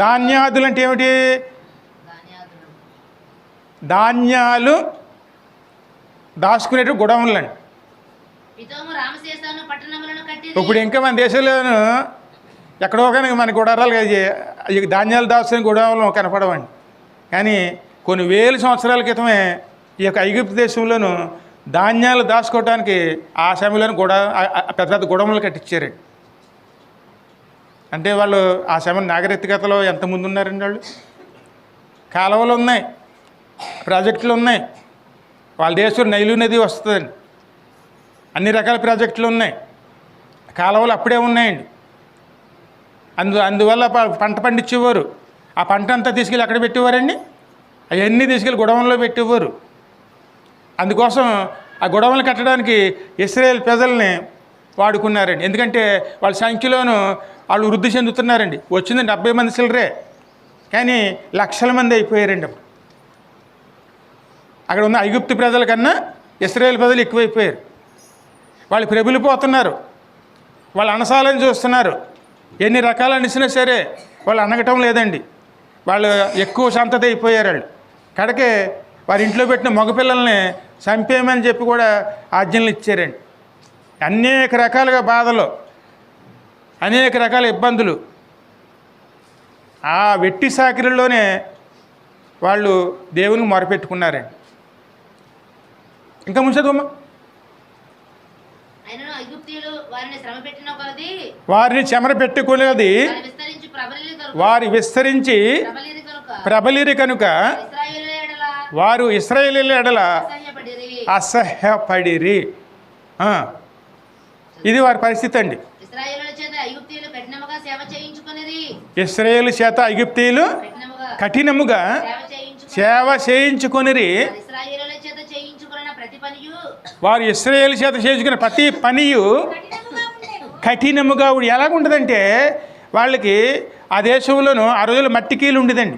ధాన్యాదులు అంటే ఏమిటి? ధాన్యాలు దాచుకునేటు గొడవలండి. ఇప్పుడు ఇంకా మన దేశంలోనూ ఎక్కడో కానీ మన గుడారాలు ధాన్యాలు దాచుకునే గొడవలు కనపడవండి. కానీ కొన్ని వేల సంవత్సరాల క్రితమే ఈ యొక్క ఐగుప్తు దేశంలోనూ ధాన్యాలు దాచుకోవడానికి ఆ సమయంలోనూ పెద్ద పెద్ద గొడవలు కట్టించారండి. అంటే వాళ్ళు ఆ సమయం నాగరికతలో ఎంత ముందు ఉన్నారండి. వాళ్ళు కాలువలు ఉన్నాయి, ప్రాజెక్టులు ఉన్నాయి, వాళ్ళ దేశం నైలు నది వస్తుందండి, అన్ని రకాల ప్రాజెక్టులు ఉన్నాయి, కాలువలు అప్పుడే ఉన్నాయండి. అందువల్ల పంట పండించేవారు. ఆ పంట అంతా తీసుకెళ్ళి అక్కడ పెట్టేవారండి. అవన్నీ తీసుకెళ్ళి గొడవల్లో పెట్టేవారు. అందుకోసం ఆ గొడవలు కట్టడానికి ఇశ్రాయేల్ ప్రజల్ని వాడుకున్నారండి. ఎందుకంటే వాళ్ళ సంఖ్యలోనూ వాళ్ళు వృద్ధి చెందుతున్నారండి. వచ్చింది 70 మంది చిల్లరే, కానీ లక్షల మంది అయిపోయారండి. అక్కడ ఉన్న ఐగుప్తు ప్రజల కన్నా ఇశ్రాయేల్ ప్రజలు ఎక్కువైపోయారు. వాళ్ళు ప్రబలిపోతున్నారు, వాళ్ళు అనసాలని చూస్తున్నారు. ఎన్ని రకాలు అనిసినా సరే వాళ్ళు అనగటం లేదండి. వాళ్ళు ఎక్కువ సంతతి అయిపోయారు. వాళ్ళు కడకే వారి ఇంట్లో పెట్టిన మగపిల్లల్ని చంపేయమని చెప్పి కూడా ఆజ్ఞలు ఇచ్చారండి. అనేక రకాలుగా బాధలు, అనేక రకాల ఇబ్బందులు. ఆ వెట్టి సాకిరిలోనే వాళ్ళు దేవునికి మొరపెట్టుకున్నారండి. ఇంకా ముంచదమ్మా. వారిని చెమర పెట్టుకునేది వారి విస్తరించి ప్రబలిరి కనుక వారు ఇశ్రాయేలీయుల ఎడల అసహ్యపడిరి. ఇది వారి పరిస్థితి అండి. ఇశ్రాయేలు చేత ఐగుప్తీయులు కఠినముగా సేవ చేయించుకొనిరి. వారు ఇశ్రాయేలు చేత చేయించుకున్న ప్రతి పనియు కఠినముగా ఎలాగుంటుందంటే వాళ్ళకి ఆ దేశంలోనూ ఆ రోజుల్లో మట్టి కీలు ఉండేదండి.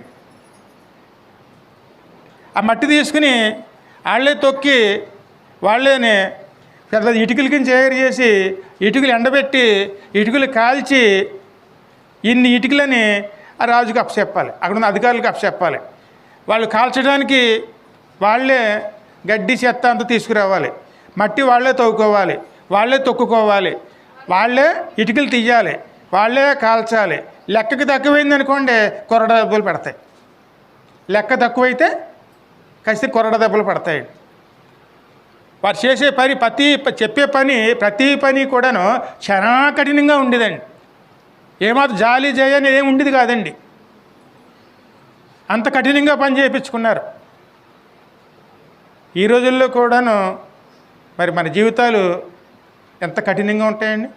ఆ మట్టి తీసుకుని వాళ్ళే తొక్కి వాళ్ళేనే పెద్ద ఇటుకల కింద తయారు చేసి ఇటుకలు ఎండబెట్టి ఇటుకలు కాల్చి ఇన్ని ఇటుకలని ఆ రాజుకి అప్పచెప్పాలి, అక్కడ ఉన్న అధికారులకు అప్పచెప్పాలి. వాళ్ళు కాల్చడానికి వాళ్ళే గడ్డి చెత్త అంతా తీసుకురావాలి, మట్టి వాళ్ళే తవ్వుకోవాలి, వాళ్ళే తొక్కుకోవాలి, వాళ్ళే ఇటుకలు తీయాలి, వాళ్ళే కాల్చాలి. లెక్కకి తక్కువైంది అనుకోండి కొరడ దెబ్బలు పడతాయి, లెక్క తక్కువైతే ఖచ్చితంగా కొరడ దెబ్బలు పడతాయి. వారు చేసే పని చెప్పే పని ప్రతి పని కూడాను చాలా కఠినంగా ఉండేదండి. ఏమాత్రం జాలి చేయని ఏమి ఉండేది కాదండి. అంత కఠినంగా పని చేయించుకున్నారు. ఈ రోజుల్లో కూడాను మరి మన జీవితాలు ఎంత కఠినంగా ఉంటాయండి.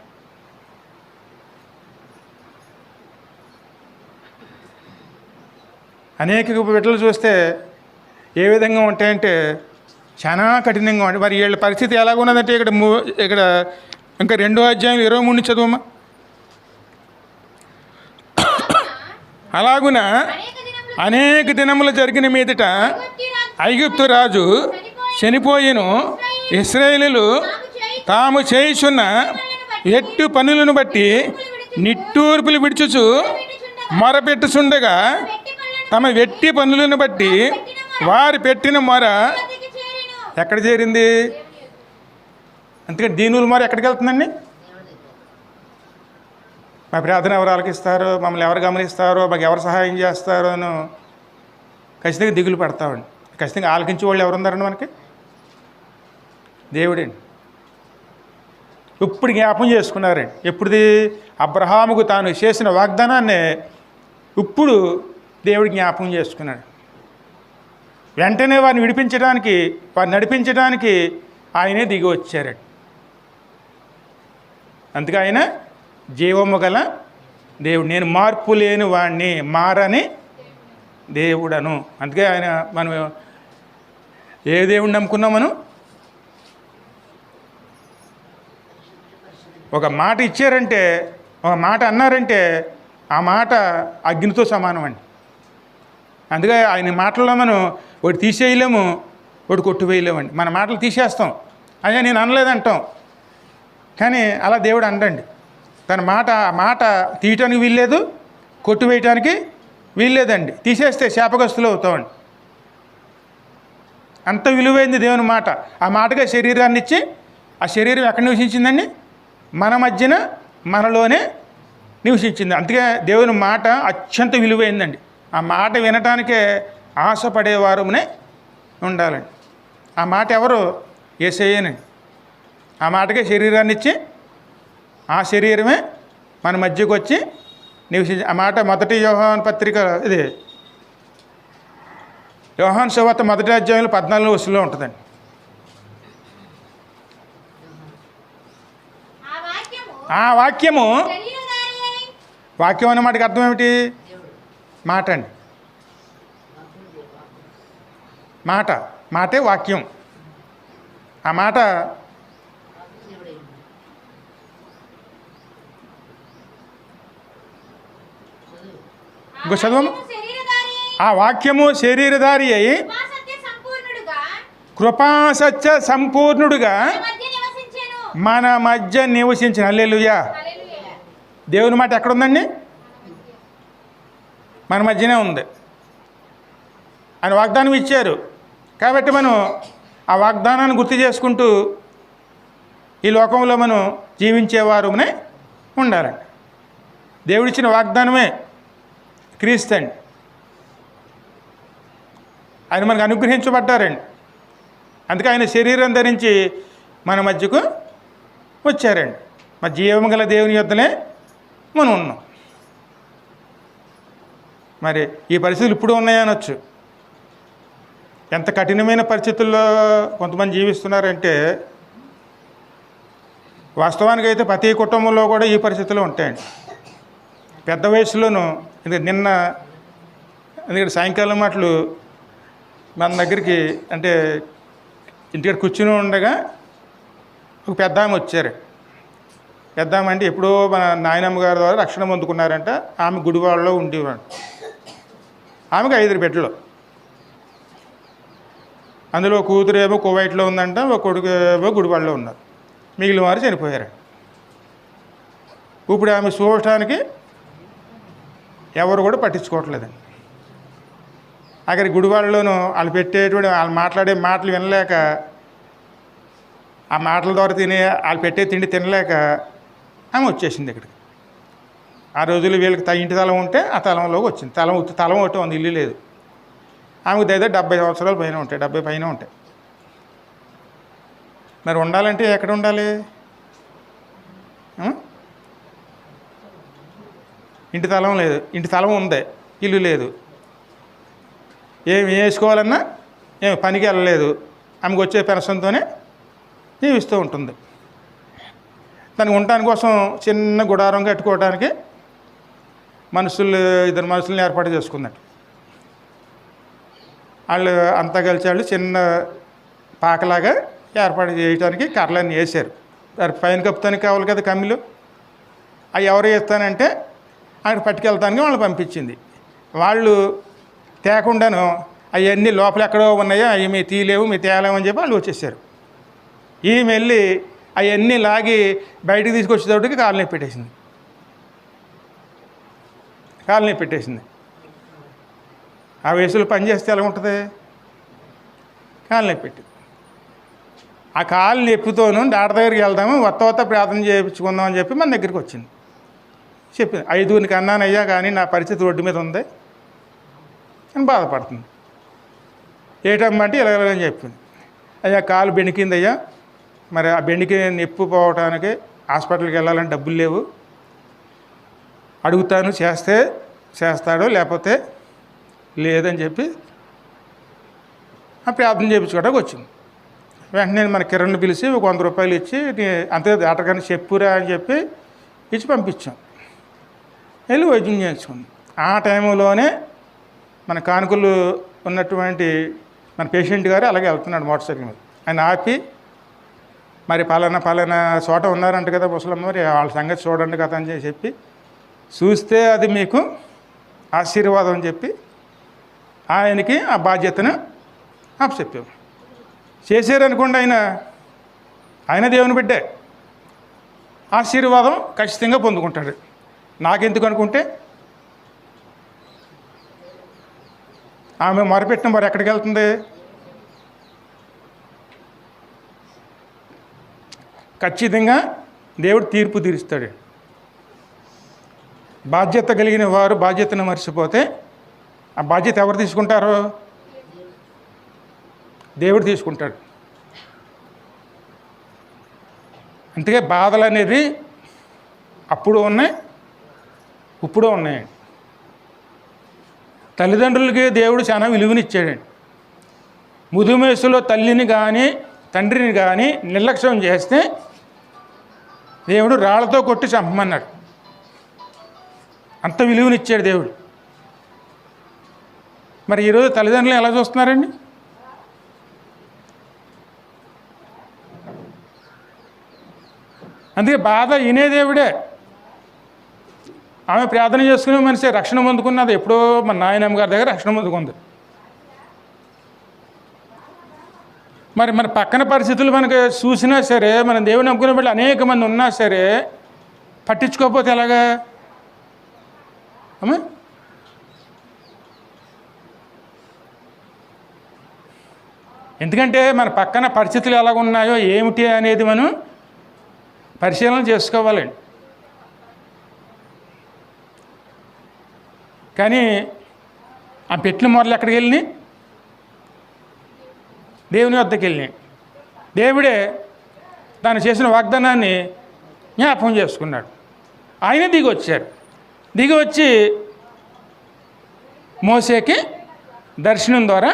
అనేక బిడ్డలు చూస్తే ఏ విధంగా ఉంటాయంటే చాలా కఠినంగా ఉంటాయి. మరి వీళ్ళ పరిస్థితి ఎలాగున్నదంటే ఇక్కడ ఇంకా 2వ అధ్యాయం 23 చదువమ్మా. అలాగున అనేక దినములు జరిగిన మీదట ఐగుప్తు రాజు చనిపోయిను. ఇశ్రాయేలీయులు తాము చేయుచున్న ఎట్టు పనులను బట్టి నిట్టూర్పులు విడుచుచు మొరపెట్టుచుండగా తమ వెట్టి పనులను బట్టి వారు పెట్టిన మొర ఎక్కడ చేరింది? అందుకని దీనుల మొర ఎక్కడికి వెళ్తుందండి? మా ప్రార్థన ఎవరు ఆలకిస్తారో, మమ్మల్ని ఎవరు గమనిస్తారో, మాకు ఎవరు సహాయం చేస్తారో అని ఖచ్చితంగా దిగులు పడతామండి. ఖచ్చితంగా ఆలకించే వాళ్ళు ఎవరు ఉన్నారండి మనకి? దేవుడండి. ఇప్పుడు జ్ఞాపం చేసుకున్నారండి. ఎప్పుడుది? అబ్రహాముకు తాను చేసిన వాగ్దానాన్ని ఇప్పుడు దేవుడు జ్ఞాపకం చేసుకున్నాడు. వెంటనే వారిని విడిపించడానికి, వారిని నడిపించడానికి ఆయనే దిగి వచ్చారండి. అందుకే ఆయన జీవము గల దేవుడు, నేను మార్పు లేని వాడిని, మారని దేవుడను. అందుకే ఆయన మనం ఏ దేవుడిని నమ్ముకున్నాం? మనం ఒక మాట ఇచ్చారంటే, ఒక మాట అన్నారంటే ఆ మాట అగ్నితో సమానం అండి. అందుకే ఆయన మాటల్లో మనం ఒకటి తీసేయలేము, ఒకటి కొట్టువేయలేమండి. మన మాటలు తీసేస్తాం, అదే నేను అనలేదంటాం. కానీ అలా దేవుడు అండండి. తన మాట ఆ మాట తీయటానికి వీల్లేదు, కొట్టువేయటానికి వీల్లేదండి. తీసేస్తే శాపగ్రస్తులు అవుతామండి. అంత విలువైంది దేవుని మాట. ఆ మాటగా శరీరాన్ని ఇచ్చి, ఆ శరీరం ఎక్కడ నివసించిందండి? మన మధ్యన, మనలోనే నివసించింది. అందుకే దేవుని మాట అత్యంత విలువైందండి. ఆ మాట వినటానికే ఆశపడేవారునే ఉండాలండి. ఆ మాట ఎవరు? యేసయ్యనండి. ఆ మాటకే శరీరాన్ని ఇచ్చి, ఆ శరీరమే మన మధ్యకు వచ్చి నివసించి, ఆ మాట మొదటి యోహాను పత్రిక, ఇది యోహాను సువార్త 1వ అధ్యాయంలో 14వ వచనంలో ఉంటుందండి. ఆ వాక్యము, వాక్యం అనే మాటకి అర్థం ఏమిటి? మాట అండి. మాటే వాక్యం. ఆ మాట ఇంకో చదువు. ఆ వాక్యము శరీరధారి అయి కృపాసత్య సంపూర్ణుడుగా మన మధ్య నివసించిన. హల్లెలూయా. దేవుని మాట ఎక్కడుందండి? మన మధ్యనే ఉంది. ఆయన వాగ్దానం ఇచ్చారు కాబట్టి మనం ఆ వాగ్దానాన్ని గుర్తు చేసుకుంటూ ఈ లోకంలో మనం జీవించేవారునే ఉండాలండి. దేవుడిచ్చిన వాగ్దానమే క్రీస్తు అండి. ఆయన మనకు అనుగ్రహించబడ్డారండి. అందుకే ఆయన శరీరం ధరించి మన మధ్యకు వచ్చారండి. మరి జీవం గల దేవుని యొద్దనే మనం ఉన్నాం. మరి ఈ పరిస్థితులు ఇప్పుడు ఉన్నాయనొచ్చు. ఎంత కఠినమైన పరిస్థితుల్లో కొంతమంది జీవిస్తున్నారంటే, వాస్తవానికి అయితే ప్రతి కుటుంబంలో కూడా ఈ పరిస్థితులు ఉంటాయండి. పెద్ద వయసులోనూ నిన్న ఎందుకంటే సాయంకాలం మాటలు మన దగ్గరికి అంటే ఇంటికి కూర్చుని ఉండగా ఒక పెద్ద ఆమె వచ్చారు. పెద్ద ఆమె అంటే ఎప్పుడో మన నాయనమ్మ గారి ద్వారా రక్షణ పొందుకున్నారంట. ఆమె గుడివాడలో ఉండేవాడు. ఆమెకు 5 బిడ్డలు. అందులో కూతురు ఏమో కువైట్లో ఉందంట, ఒక కొడుకు ఏమో గుడివాడలో ఉన్నారు. మిగిలిన వారు చనిపోయారు. ఇప్పుడు ఆమె చూడటానికి ఎవరు కూడా పట్టించుకోవట్లేదండి. అక్కడ గుడివాడలోనూ వాళ్ళు పెట్టేటువంటి వాళ్ళు మాట్లాడే మాటలు వినలేక, ఆ మాటల ద్వారా వాళ్ళు పెట్టే తిండి తినలేక ఆమె వచ్చేసింది ఇక్కడికి. ఆ రోజుల్లో వీళ్ళకి ఇంటి తలం ఉంటే ఆ తలంలోకి వచ్చింది. తలం ఒకటి ఉంది, ఇల్లు లేదు. ఆమెకు దగ్గర 70 సంవత్సరాలు పైన ఉంటాయి, 70 పైన ఉంటాయి. మరి ఉండాలంటే ఎక్కడ ఉండాలి? ఇంటి తలం లేదు, ఇంటి తలం ఉంది, ఇల్లు లేదు. ఏమి వేసుకోవాలన్నా ఏమి పనికి వెళ్ళలేదు. ఆమెకు వచ్చే పెన్షన్తోనే జీవిస్తూ ఉంటుంది. దానికి ఉండటానికి కోసం చిన్న గుడారం కట్టుకోవడానికి ఇద్దరు మనుషుల్ని ఏర్పాటు చేసుకున్నట్టు. వాళ్ళు అంతా కలిసి వాళ్ళు చిన్న పాకలాగా ఏర్పాటు చేయడానికి కర్రలన్నీ వేసారు. పైన కప్పుతానికి కావాలి కదా కమ్మిలు. అవి ఎవరు వేస్తానంటే అక్కడ పట్టుకెళ్తానికి వాళ్ళు పంపించింది. వాళ్ళు తేకుండాను అవన్నీ లోపల ఎక్కడో ఉన్నాయో అవి మీ తీయలేవు, మీ తేలేమని చెప్పి వాళ్ళు వచ్చేసారు. ఈమె వెళ్ళి అవన్నీ లాగి బయటికి తీసుకొచ్చేటప్పటికి కాలు నొప్పి పెట్టేసింది. ఆ వయసులో పని చేస్తే ఎలా ఉంటుంది? కాలు నొప్పి పెట్టి ఆ కాలు నొప్పితోనూ డాక్టర్ దగ్గరికి వెళ్దాము, వత్త ప్రార్థన చేయించుకుందాం అని చెప్పి మన దగ్గరికి వచ్చింది. చెప్పింది 5 అన్నానయ్యా, కానీ నా పరిస్థితి రోడ్డు మీద ఉంది అని బాధపడుతుంది. ఏటమ్మంటే ఇలాగని చెప్పింది. అయ్యా కాలు బెణికిందయ్యా, మరి ఆ బెణికి నొప్పి పోవటానికి హాస్పిటల్కి వెళ్ళాలని డబ్బులు లేవు, అడుగుతాను చేస్తాడో లేకపోతే లేదని చెప్పి ఆ ప్రార్థన చేయించుకోవడానికి వచ్చింది. వెంటనే మన కిరణ్ పిలిచి 100 రూపాయలు ఇచ్చి అంతే డాక్టర్ చెప్పురా అని చెప్పి ఇచ్చి పంపించాం. వెళ్ళి వైద్యం చేయించుకుంది. ఆ టైంలోనే మన కానుకలు ఉన్నటువంటి మన పేషెంట్ గారు అలాగే వెళ్తున్నాడు మోటార్ సైకిల్ మీద. ఆయన ఆపి, మరి పలానా చోట ఉన్నారంట కదా ముసలమ్మ, మరి వాళ్ళ సంగతి చూడండి కదా అని చెప్పి చూస్తే అది మీకు ఆశీర్వాదం అని చెప్పి ఆయనకి ఆ బాధ్యతను అప్పచెప్పాము. చేశారనుకోండి, ఆయన దేవుని బిడ్డే, ఆశీర్వాదం ఖచ్చితంగా పొందుకుంటాడు. నాకెందుకు అనుకుంటే ఆమె మొరపెట్టిన మరి ఎక్కడికి వెళ్తుంది? ఖచ్చితంగా దేవుడు తీర్పు తీరుస్తాడు. బాధ్యత కలిగిన వారు బాధ్యతను మర్చిపోతే ఆ బాధ్యత ఎవరు తీసుకుంటారో? దేవుడు తీసుకుంటాడు. అందుకే బాధలు అనేది అప్పుడు ఉన్నాయి, ఇప్పుడు ఉన్నాయి. తల్లిదండ్రులకి దేవుడు చాలా విలువనిచ్చాడండి. ముదుమేసులో తల్లిని కానీ తండ్రిని కానీ నిర్లక్ష్యం చేస్తే దేవుడు రాళ్లతో కొట్టి చంపమన్నాడు. అంత విలువనిచ్చాడు దేవుడు. మరి ఈరోజు తల్లిదండ్రులు ఎలా చూస్తున్నారండి? అందుకే బాధ వినే దేవుడే. ఆమె ప్రార్థన చేసుకునే మనిషి రక్షణ పొందుకున్నది. ఎప్పుడో మన నాయనమ్మ గారి దగ్గర రక్షణ పొందుకుంది. మరి మన పక్కన పరిస్థితులు మనకు చూసినా సరే, మనం దేవుని నమ్ముకునే వాళ్ళు అనేక మంది ఉన్నా సరే పట్టించుకోకపోతే ఎలాగా అమ్మా? ఎందుకంటే మన పక్కన పరిస్థితులు ఎలాగ ఉన్నాయో ఏమిటి అనేది మనం పరిశీలన చేసుకోవాలండి. కానీ ఆ పెట్టిన మొదలు ఎక్కడికి వెళ్ళినాయి? దేవుని వద్దకు వెళ్ళినాయి. దేవుడే తాను చేసిన వాగ్దానాన్ని జ్ఞాపకం చేసుకున్నాడు. ఆయన దిగి వచ్చి మోసేకి దర్శనం ద్వారా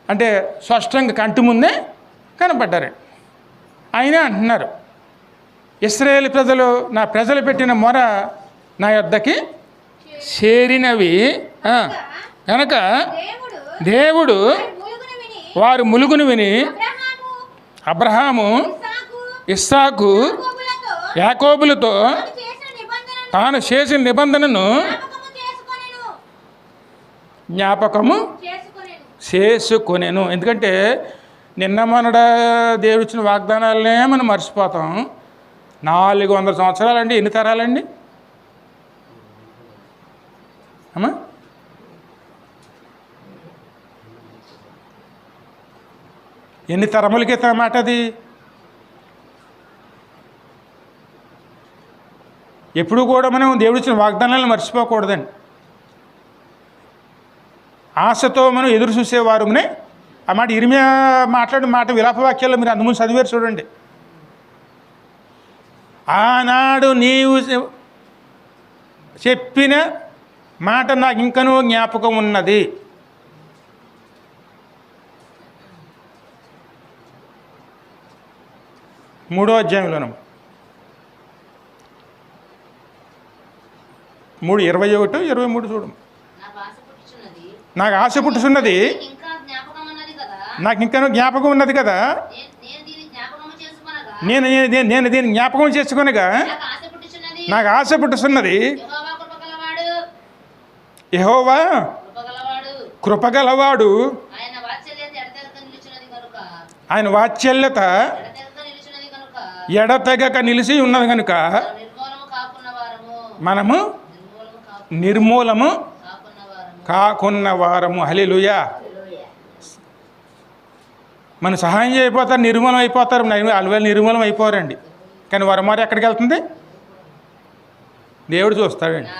అంటే స్పష్టంగా కంటి ముందే కనపడ్డారు. ఆయన అంటున్నారు, ఇశ్రాయేలు ప్రజలు నా ప్రజలు పెట్టిన మొర నా యొద్దకి చేరినవి కనుక దేవుడు వారు ములుగును విని అబ్రహాము, ఇస్సాకు, యాకోబులతో తాను చేసిన నిబంధనను జ్ఞాపకము చేసుకొనెను. ఎందుకంటే నిన్న మొన్నడ దేవుడు ఇచ్చిన వాగ్దానాలనే మనం మర్చిపోతాం. 400 సంవత్సరాలండి, ఎన్ని తరాలండి అమ్మా? ఎన్ని తరముల క్రితం మాట అది? ఎప్పుడు కూడా మనం దేవుడు ఇచ్చిన వాగ్దానాలను మర్చిపోకూడదండి. ఆశతో మనం ఎదురు చూసేవారునే ఆ మాట ఇర్మియా మాట్లాడిన మాట విలాప వాక్యాల్లో మీరు అందుముందు చదివారు చూడండి. ఆనాడు నీవు చెప్పిన మాట నాకు ఇంకనూ జ్ఞాపకం ఉన్నది. మూడో అధ్యాయంలోనూ 3:21-23 చూడు. నాకు ఆశ పుట్టుచున్నది, నాకు ఇంకా జ్ఞాపకం ఉన్నది కదా, నేను దీన్ని జ్ఞాపకం చేసుకొనగా నాకు ఆశ పుట్టుచున్నది. యెహోవా కృపగలవాడు, ఆయన వాత్సల్యత ఎడతెగక నిలిచి ఉన్నది కనుక మనము నిర్మూలము కాకున్న వారము. హల్లెలూయా. మన సహాయం చేయకపోతారు, నిర్మూలం అయిపోతారు. అలవేళ నిర్మూలం అయిపోరండి. కానీ వరమారి ఎక్కడికి వెళ్తుంది? దేవుడు చూస్తాడండి.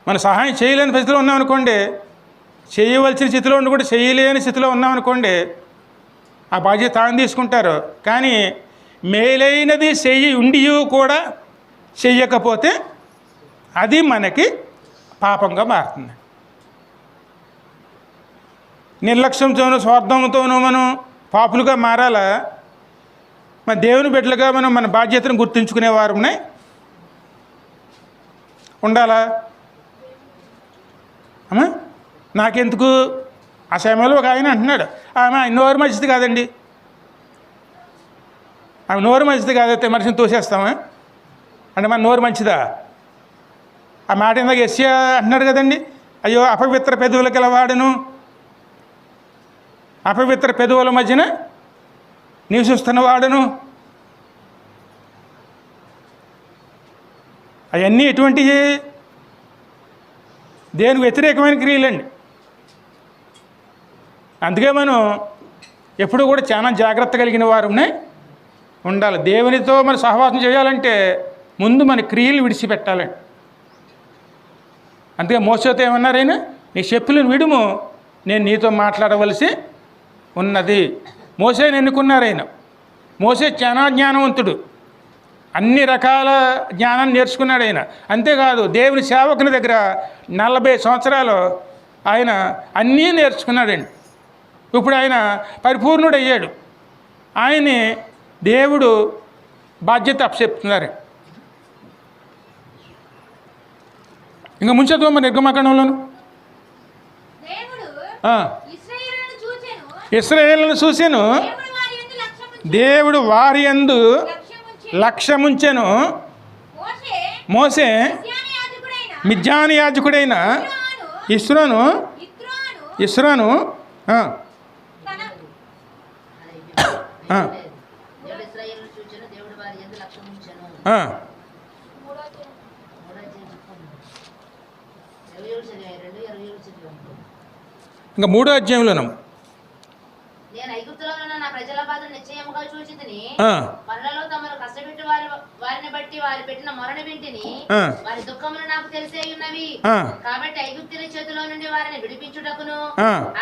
మన సహాయం చేయలేని స్థితిలో ఉన్నామనుకోండి, చేయవలసిన స్థితిలో ఉండి కూడా చేయలేని స్థితిలో ఉన్నామనుకోండి, ఆ బాధ్యత తాను తీసుకుంటారు. కానీ మేలైనది చెయ్యి ఉండి కూడా చెయ్యకపోతే అది మనకి పాపంగా మారుతుంది. నిర్లక్ష్యంతోనూ స్వార్థంతోనూ మనం పాపులుగా మారాలా? మన దేవుని బిడ్డలుగా మనం మన బాధ్యతను గుర్తుంచుకునే వారునే ఉండాలా? అమ్మా నాకెందుకు? ఆ సమయంలో ఒక ఆయన అంటున్నాడు, ఆమె నోరు మంచిది కాదండి, ఆమె నోరు మంచిది కాదైతే మనిషిని తోసేస్తామా అంటే మన నోరు మంచిదా? ఆ మాట ఇందాక యెషయా అంటున్నాడు కదండి, అయ్యో అపవిత్ర పెదవులకు గలవాడును, అపవిత్ర పెదవుల మధ్యన నివసిస్తున్నవాడును. అవన్నీ ఎటువంటివి? దేనికి వ్యతిరేకమైన క్రియలండి. అందుకే మనం ఎప్పుడు కూడా చాలా జాగ్రత్త కలిగిన వారునే ఉండాలి. దేవునితో మనం సహవాసం చేయాలంటే ముందు మన క్రియలు విడిచిపెట్టాలండి. అందుకే మోసేతో ఏమన్నారైనా, నీ చెప్పులను విడుము, నేను నీతో మాట్లాడవలసి ఉన్నది. మోసేని ఎన్నుకున్నారైనా. మోసే చాలా జ్ఞానవంతుడు, అన్ని రకాల జ్ఞానాన్ని నేర్చుకున్నాడు ఆయన. అంతేకాదు దేవుని సేవకుని దగ్గర 40 సంవత్సరాలు ఆయన అన్నీ నేర్చుకున్నాడండి. ఇప్పుడు ఆయన పరిపూర్ణుడు అయ్యాడు. ఆయన్ని దేవుడు బాధ్యత అప్పచెప్తున్నారు. ఇంకా ముంచేద్దాం మరి నిర్గమకాండంలోను. ఇశ్రాయేలును చూసాను, దేవుడు వారి యందు లక్ష్యముంచెను. మోసే మిద్యాను యాజకుడైన ఇస్రోను ఇంకా 3వ అధ్యాయంలోను, చూచితిని. పనులలో తమను కష్టపెట్టి వారిని బట్టి వారు పెట్టిన మొరను వింటిని. వారి దుఃఖములు నాకు తెలిసే ఉన్నవి. కాబట్టి ఐగుప్తుల చేతిలో నుండి వారిని విడిపించుటకును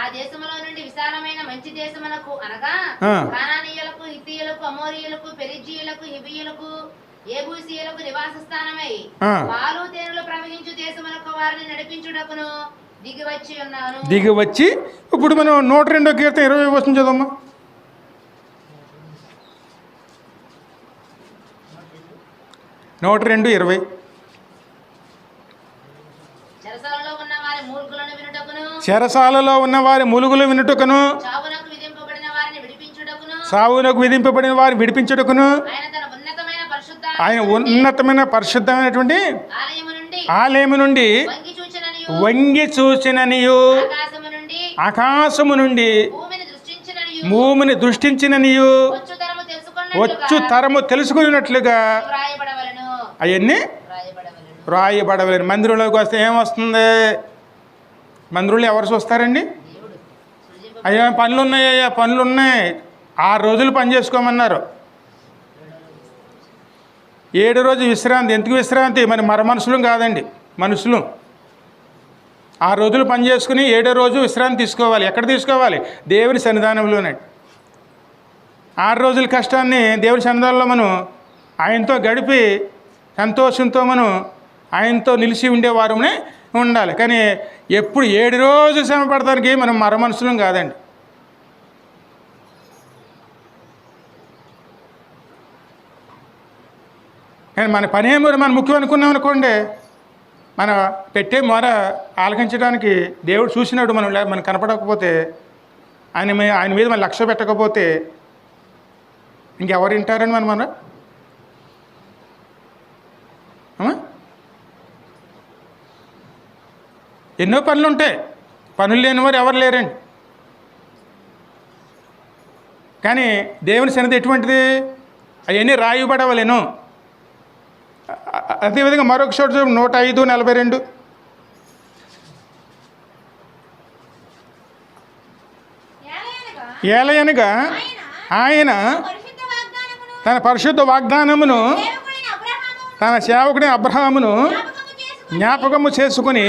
ఆ దేశములో నుండి విశాలమైన మంచి దేశమునకు అనగా కానానీయులకు, హిత్తీయులకు, అమోరీయులకు, పెరిజ్జీయులకు, హివ్వీయులకు, ఏబూసీయులకు నివాస స్థానమై పాలు తేనెలు ప్రవహించు దేశమునకు వారిని నడిపించుటకును దిగివచ్చి ఉన్నాను. దిగివచ్చి ఇప్పుడు మనం 102వ కీర్తన 20 వచనం చదవమ్మా. 102:20. చెరసాలలో ఉన్న వారి మూలుగులను వినుటకును, చెరసాలలో ఉన్న వారి మూలుగులు వినుటకును, చావునకు విధింపబడిన వారిని విడిపించుటకును, సావునకు విధింపబడిన వారిని విడిపించుటకును, ఆయన ఉన్నతమైన పరిశుద్ధమైనటువంటి ఆలయము నుండి వంగి చూచిననియు, ఆకాశము నుండి భూమిని దృష్టించిననియు, వచ్చు తరము తెలుసుకున్నట్లుగా అవన్నీ రాయబడవలేను. మందిరంలోకి వస్తే ఏమొస్తుంది? మందిరంలో ఎవరు చూస్తారండి? అయ్యా పనులు ఉన్నాయి, అయ్యా పనులు ఉన్నాయి. 6 రోజులు పని చేసుకోమన్నారు. 7 రోజు విశ్రాంతి. ఎందుకు విశ్రాంతి? మరి మనుషులు కాదండి, మనుషులు 6 రోజులు పని చేసుకుని 7వ రోజు విశ్రాంతి తీసుకోవాలి. ఎక్కడ తీసుకోవాలి? దేవుని సన్నిధానంలోనే. 6 రోజుల కష్టాన్ని దేవుని సన్నిధానంలో మనం ఆయనతో గడిపి సంతోషంతో మనం ఆయనతో నిలిచి ఉండేవారమే ఉండాలి. కానీ ఎప్పుడు 7 రోజులు శ్రమ పడటానికి మనం మనుషులం కాదండి. కానీ మన పని ఏమో మనం ముఖ్యం అనుకున్నాం అనుకోండి, మన పెట్టే మొర ఆలకించడానికి దేవుడు చూసినాడు. మనం కనపడకపోతే, ఆయన మీద మనం లక్ష్య పెట్టకపోతే ఇంకెవరు వింటారని మన ఎన్నో పనులు ఉంటాయి. పనులు లేని వారు ఎవరు లేరండి. కానీ దేవుని సన్నిధి ఎటువంటిది? అవన్నీ రాయబడవలేను. అదేవిధంగా మరొక చోట 105:42. ఏలయనగా ఆయన తన పరిశుద్ధ వాగ్దానమును తన సేవకుడి అబ్రహామును జ్ఞాపకము చేసుకుని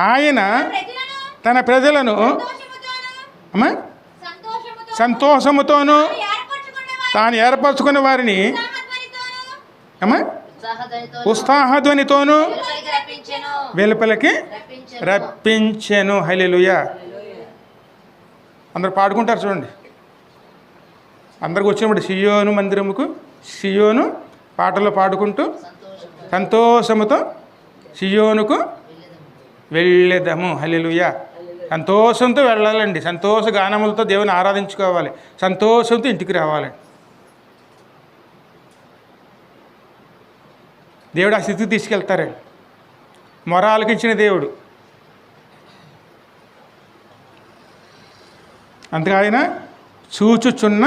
ఆయన తన ప్రజలను సంతోషముతోను తాను ఏర్పరచుకున్న వారిని ఉత్సాహధ్వనితోను వెలుపలికి రప్పించెను. హల్లెలూయా. అందరు పాడుకుంటారు చూడండి. అందరికి వచ్చినప్పుడు సియోను మందిరముకు, సియోను పాటలు పాడుకుంటూ సంతోషముతో సియోనుకు వెళ్ళేదము. హల్లెలూయా. సంతోషంతో వెళ్ళాలండి. సంతోష గానములతో దేవుని ఆరాధించుకోవాలి. సంతోషంతో ఇంటికి రావాలి. దేవుడు ఆ స్థితికి తీసుకెళ్తారండి. మొర ఆలకించిన దేవుడు. అందుకే ఆయన చూచుచున్న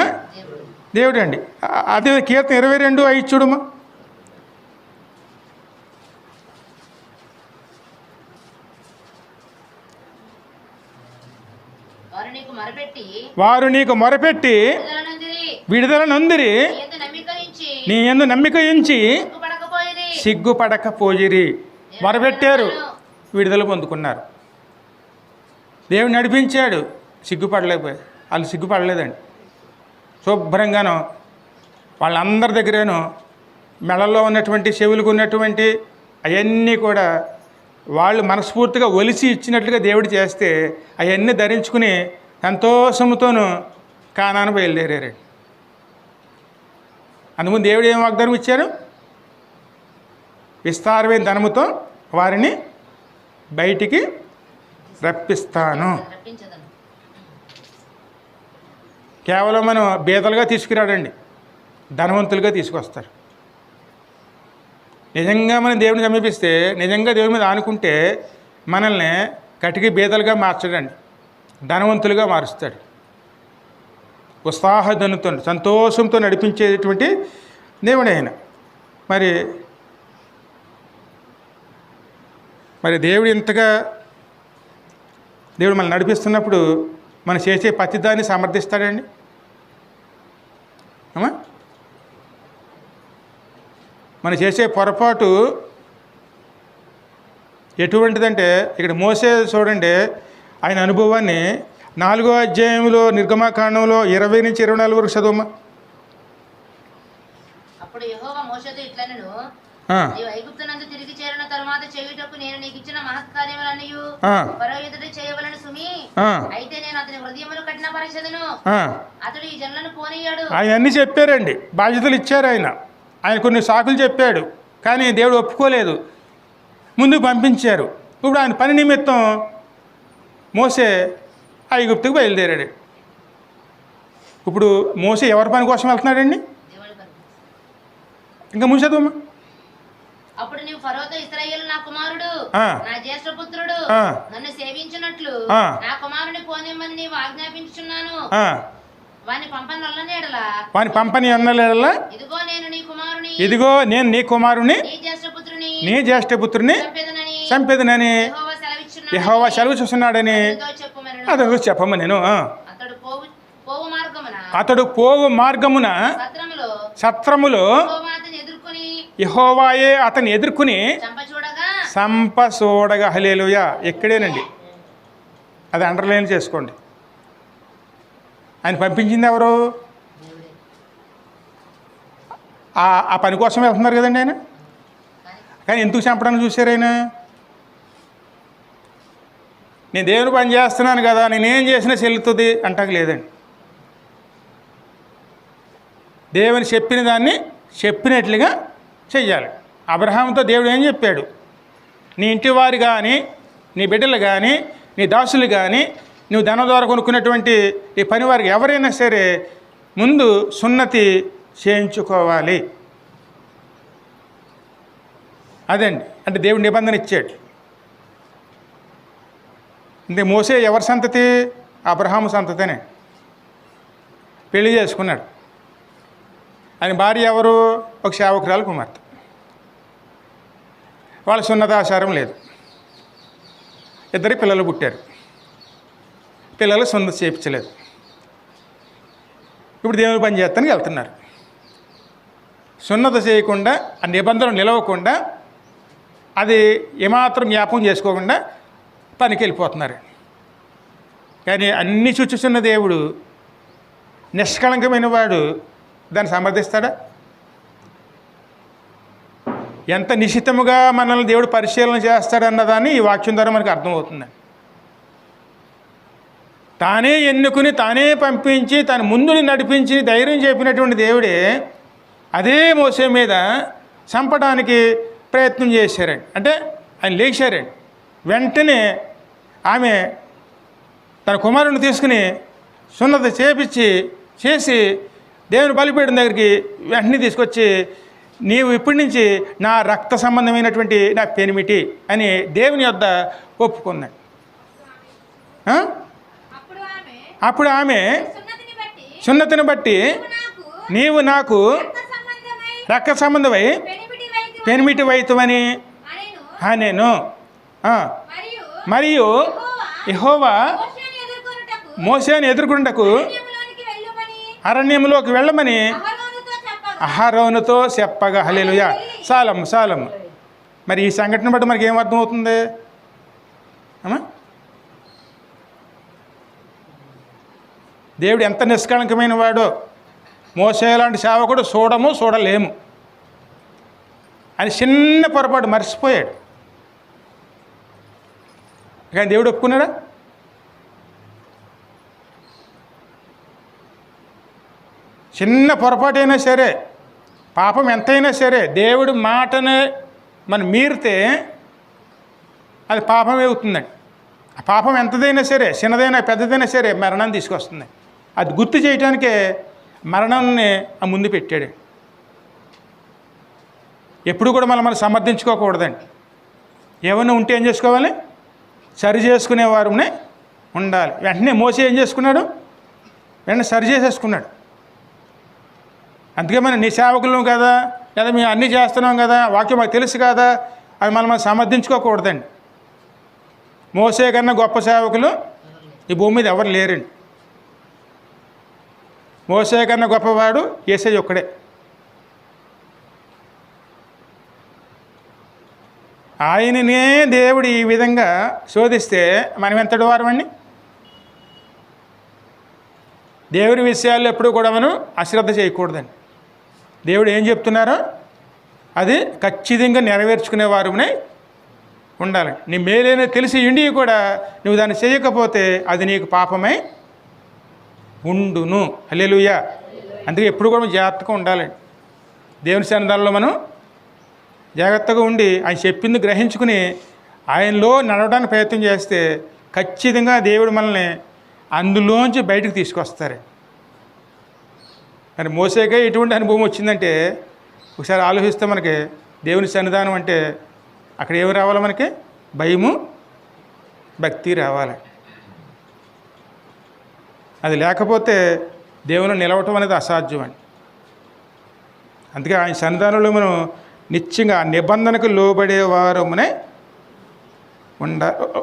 దేవుడు అండి. అదే కీర్తన 22:5 చూడమ్మా. వారు నీకు మొరపెట్టి విడుదల నొందిరి, నీ యందు నమ్మిక ఉంచి సిగ్గుపడకపోయిరి. మొరపెట్టారు, విడుదల పొందుకున్నారు. దేవుడు నడిపించాడు, సిగ్గుపడలేకపోయారు. వాళ్ళు సిగ్గుపడలేదండి. శుభ్రంగాను వాళ్ళందరి దగ్గరేను మెడల్లో ఉన్నటువంటి చెవులకు ఉన్నటువంటి అవన్నీ కూడా వాళ్ళు మనస్ఫూర్తిగా ఒలిసి ఇచ్చినట్లుగా దేవుడు చేస్తే అవన్నీ ధరించుకుని సంతోషంతోనూ కానాను బయలుదేరారండి. అందుముందు దేవుడు ఏం వాగ్దానం ఇచ్చారు? విస్తారమైన ధనముతో వారిని బయటికి రప్పిస్తాను. కేవలం మనం బీదలుగా తీసుకురాడండి, ధనవంతులుగా తీసుకొస్తారు. నిజంగా మనం దేవుని సమీపిస్తే, నిజంగా దేవుని మీద ఆనుకుంటే మనల్ని కటికి బీదలుగా మార్చడండి, ధనవంతులుగా మారుస్తాడు. ఉత్సాహధనుతో సంతోషంతో నడిపించేటువంటి దేవుడు ఆయన. మరి దేవుడు ఇంతగా దేవుడు మనల్ని నడిపిస్తున్నప్పుడు మనం చేసే ప్రతిదాన్ని సమర్థిస్తాడండి. అమ్మా, మనం చేసే పొరపాటు ఎటువంటిదంటే ఇక్కడ మోసే చూడండి, ఆయన అనుభవాన్ని 4వ అధ్యాయంలో నిర్గమకాండంలో 20 నుంచి 24 వరకు చదువమ్మా. అప్పుడు యెహోవా మోషేతో ఇట్లనెను, నీవు ఐగుప్తునందు తిరిగి చేరిన తరువాత చేయుటకు నేను నీకు ఇచ్చిన మహత్కార్యములన్నయు ఫరో ఎదుట చేయవలెను సుమి. అయితే నేను అతని హృదయమును కఠినపరచెదను, అతడు ఈ జనులను పోనీయాడు. ఆయన అన్ని చెప్పారండి, బాధ్యతలు ఇచ్చారు. ఆయన కొన్ని సాకులు చెప్పాడు, కానీ దేవుడు ఒప్పుకోలేదు, ముందుకు పంపించారు. ఇప్పుడు ఆయన పని నిమిత్తం మోసే ఐగుప్తుకు బయలుదేరాడు. ఇప్పుడు మోసే ఎవరి పని కోసం వెళ్తున్నాడండి? ఇంకా ముంచదమ్మా. అప్పుడు నీవు ఫరోతో ఇశ్రాయేలు నా కుమారుడు, నా జ్యేష్ఠ పుత్రుడు, నన్ను సేవించినట్లు నా కుమారుని పోనిమ్మని నీవు ఆజ్ఞాపించుచున్నాను. వాని పంపని అన్నలేడలా ఇదిగో నేను నీ కుమారుని నీ జ్యేష్ఠపుత్రుని చంపేదనని యెహోవా సెలవు చూస్తున్నాడని అతడు చెప్పమ్మ. నేను అతడు పోవు మార్గమున సత్రములో యెహోవాయే అతన్ని ఎదుర్కొని చంప చూడగా. హల్లెలూయా. ఎక్కడేనండి, అది అండర్లైన్ చేసుకోండి. ఆయన పంపించింది ఎవరు? ఆ పని కోసం వెళ్తున్నారు కదండి ఆయన. కానీ ఎందుకు చంపడానికి చూశారు ఆయన? నేను దేవుని పని చేస్తున్నాను కదా, నేనేం చేసినా చెల్లుతుంది అంటాక లేదండి. దేవుని చెప్పిన దాన్ని చెప్పినట్లుగా చెయ్యాలి. అబ్రహాముతో దేవుడు ఏం చెప్పాడు? నీ ఇంటి వారు కానీ, నీ బిడ్డలు కానీ, నీ దాసులు కానీ, నువ్వు ధనం ద్వారా కొనుక్కున్నటువంటి ఈ పని వారికి ఎవరైనా సరే ముందు సున్నతి చేయించుకోవాలి. అదండి, అంటే దేవుడు నిబంధన ఇచ్చాడు. అంటే మోసే ఎవరి సంతతి? అబ్రహాము సంతతినే. పెళ్లి చేసుకున్నాడు. ఆయన భార్య ఎవరు? ఒక సేవకురాలు కుమార్తె. వాళ్ళ సున్నతాచారం లేదు. 2 పిల్లలు పుట్టారు. పిల్లలు సున్నతి చేయించలేదు. ఇప్పుడు దేవుని పని చేస్తానికి వెళ్తున్నారు. సున్నత చేయకుండా, ఆ నిబంధన నిలవకుండా, అది ఏమాత్రం జ్ఞాపకం చేసుకోకుండా పనికి వెళ్ళిపోతున్నారు. కానీ అన్నీ చూచుచున్న దేవుడు, నిష్కళంకమైన వాడు, దాన్ని సమర్థిస్తాడా? ఎంత నిశ్చితముగా మనల్ని దేవుడు పరిశీలన చేస్తాడన్నదాన్ని ఈ వాక్యం ద్వారా మనకు అర్థమవుతుంది. తానే ఎన్నుకుని, తానే పంపించి, తన ముందుని నడిపించి ధైర్యం చెప్పినటువంటి దేవుడే అదే మోసే మీద చంపడానికి ప్రయత్నం చేశారండి. అంటే ఆయన లేచారండి. వెంటనే ఆమె తన కుమారుని తీసుకుని సున్నతి చేసి దేవుని బలిపీఠం దగ్గరికి వెంటనే తీసుకొచ్చి, నీవు ఇప్పటి నుంచి నా రక్త సంబంధమైనటువంటి నా పెనిమిటి అని దేవుని యొద్ద ఒప్పుకున్నాడు. అప్పుడు ఆమె సున్నతిని బట్టి నీవు నాకు రక్త సంబంధమై పెనిమిటి వైతువని నేను. మరియు యెహోవా మోసేని ఎదుర్కొనుటకు అరణ్యంలోకి వెళ్ళమని అహరోనుతో చెప్పగా. హల్లెలూయా. సాలం. మరి ఈ సంఘటన బట్టి మనకి ఏమర్థం అవుతుంది అమ్మా? దేవుడు ఎంత నిష్కళంకమైన వాడో. మోసే లాంటి సేవకుడు చూడలేము అని చిన్న పొరపాటు మర్చిపోయాడు. కానీ దేవుడు ఒప్పుకున్నాడా? చిన్న పొరపాటు అయినా సరే, పాపం ఎంతైనా సరే, దేవుడి మాటను మనం మీరితే అది పాపమే అవుతుందండి. ఆ పాపం ఎంతదైనా సరే, చిన్నదైనా పెద్దదైనా సరే మరణాన్ని తీసుకొస్తుంది. అది గుర్తు చేయడానికే మరణాన్ని ఆ ముందు పెట్టాడు. ఎప్పుడు కూడా మనం సమర్థించుకోకూడదండి. ఏమైనా ఉంటే ఏం చేసుకోవాలి? సరి చేసుకునేవారునే ఉండాలి. వెంటనే మోసే ఏం చేసుకున్నాడు? వెంటనే సరి చేసేసుకున్నాడు. అందుకే మనం నీ సేవకులం కదా, లేదా మేము అన్నీ చేస్తున్నాం కదా, వాక్యం మాకు తెలుసు కదా అది మనం సమర్థించుకోకూడదండి. మోసే కన్నా గొప్ప సేవకులు ఈ భూమి మీద ఎవరు లేరండి. మోసే కన్నా గొప్పవాడు యేసయ్య ఒక్కడే. ఆయననే దేవుడు ఈ విధంగా శోధిస్తే మనం ఎంతటి వారమండి? దేవుడి విషయాల్లో ఎప్పుడూ కూడా మనం అశ్రద్ధ చేయకూడదండి. దేవుడు ఏం చెప్తున్నారో అది ఖచ్చితంగా నెరవేర్చుకునే వారునే ఉండాలి. నీ మేలేనే తెలిసి ఉండి కూడా నువ్వు దాన్ని చేయకపోతే అది నీకు పాపమై ఉండును. హల్లెలూయా. అందుకే ఎప్పుడు కూడా జాగ్రత్తగా ఉండాలండి. దేవుని సన్నిధానంలో మనం జాగ్రత్తగా ఉండి ఆయన చెప్పింది గ్రహించుకుని ఆయనలో నడవడానికి ప్రయత్నం చేస్తే ఖచ్చితంగా దేవుడు మనల్ని అందులోంచి బయటకు తీసుకొస్తారు. మరి మోసేకే ఎటువంటి అనుభవం వచ్చిందంటే ఒకసారి ఆలోచిస్తే మనకి దేవుని సన్నిధానం అంటే అక్కడ ఏమి రావాలి? మనకి భయము భక్తి రావాలి. అది లేకపోతే దేవుని నిలవటం అనేది అసాధ్యం అండి. అందుకే ఆయన సన్నిధానంలో మనం నిత్యంగా నిబంధనకు లోబడేవారమునే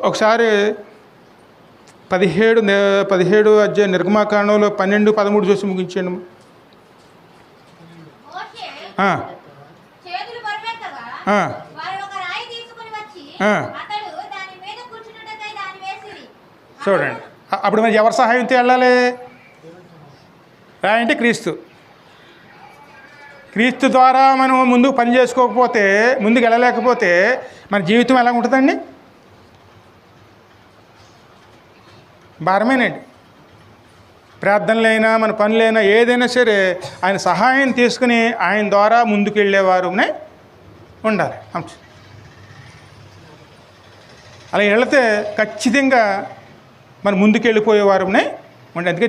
ఒకసారి 17 అధ్యాయం నిర్గమాకాండంలో 12-13 చూసి ముగించాను. చూడండి, అప్పుడు మరి ఎవరి సహాయంతో వెళ్ళాలి? రాయంటే క్రీస్తు ద్వారా మనం ముందుకు పని చేసుకోకపోతే, ముందుకు వెళ్ళలేకపోతే మన జీవితం ఎలా ఉంటుందండి? భారమేనండి. ప్రార్థనలైనా మన పనులైనా ఏదైనా సరే ఆయన సహాయం తీసుకుని ఆయన ద్వారా ముందుకు వెళ్ళేవారునే ఉండాలి. అలా వెళితే ఖచ్చితంగా మనం ముందుకు వెళ్ళిపోయేవారునే ఉండాలి. అందుకే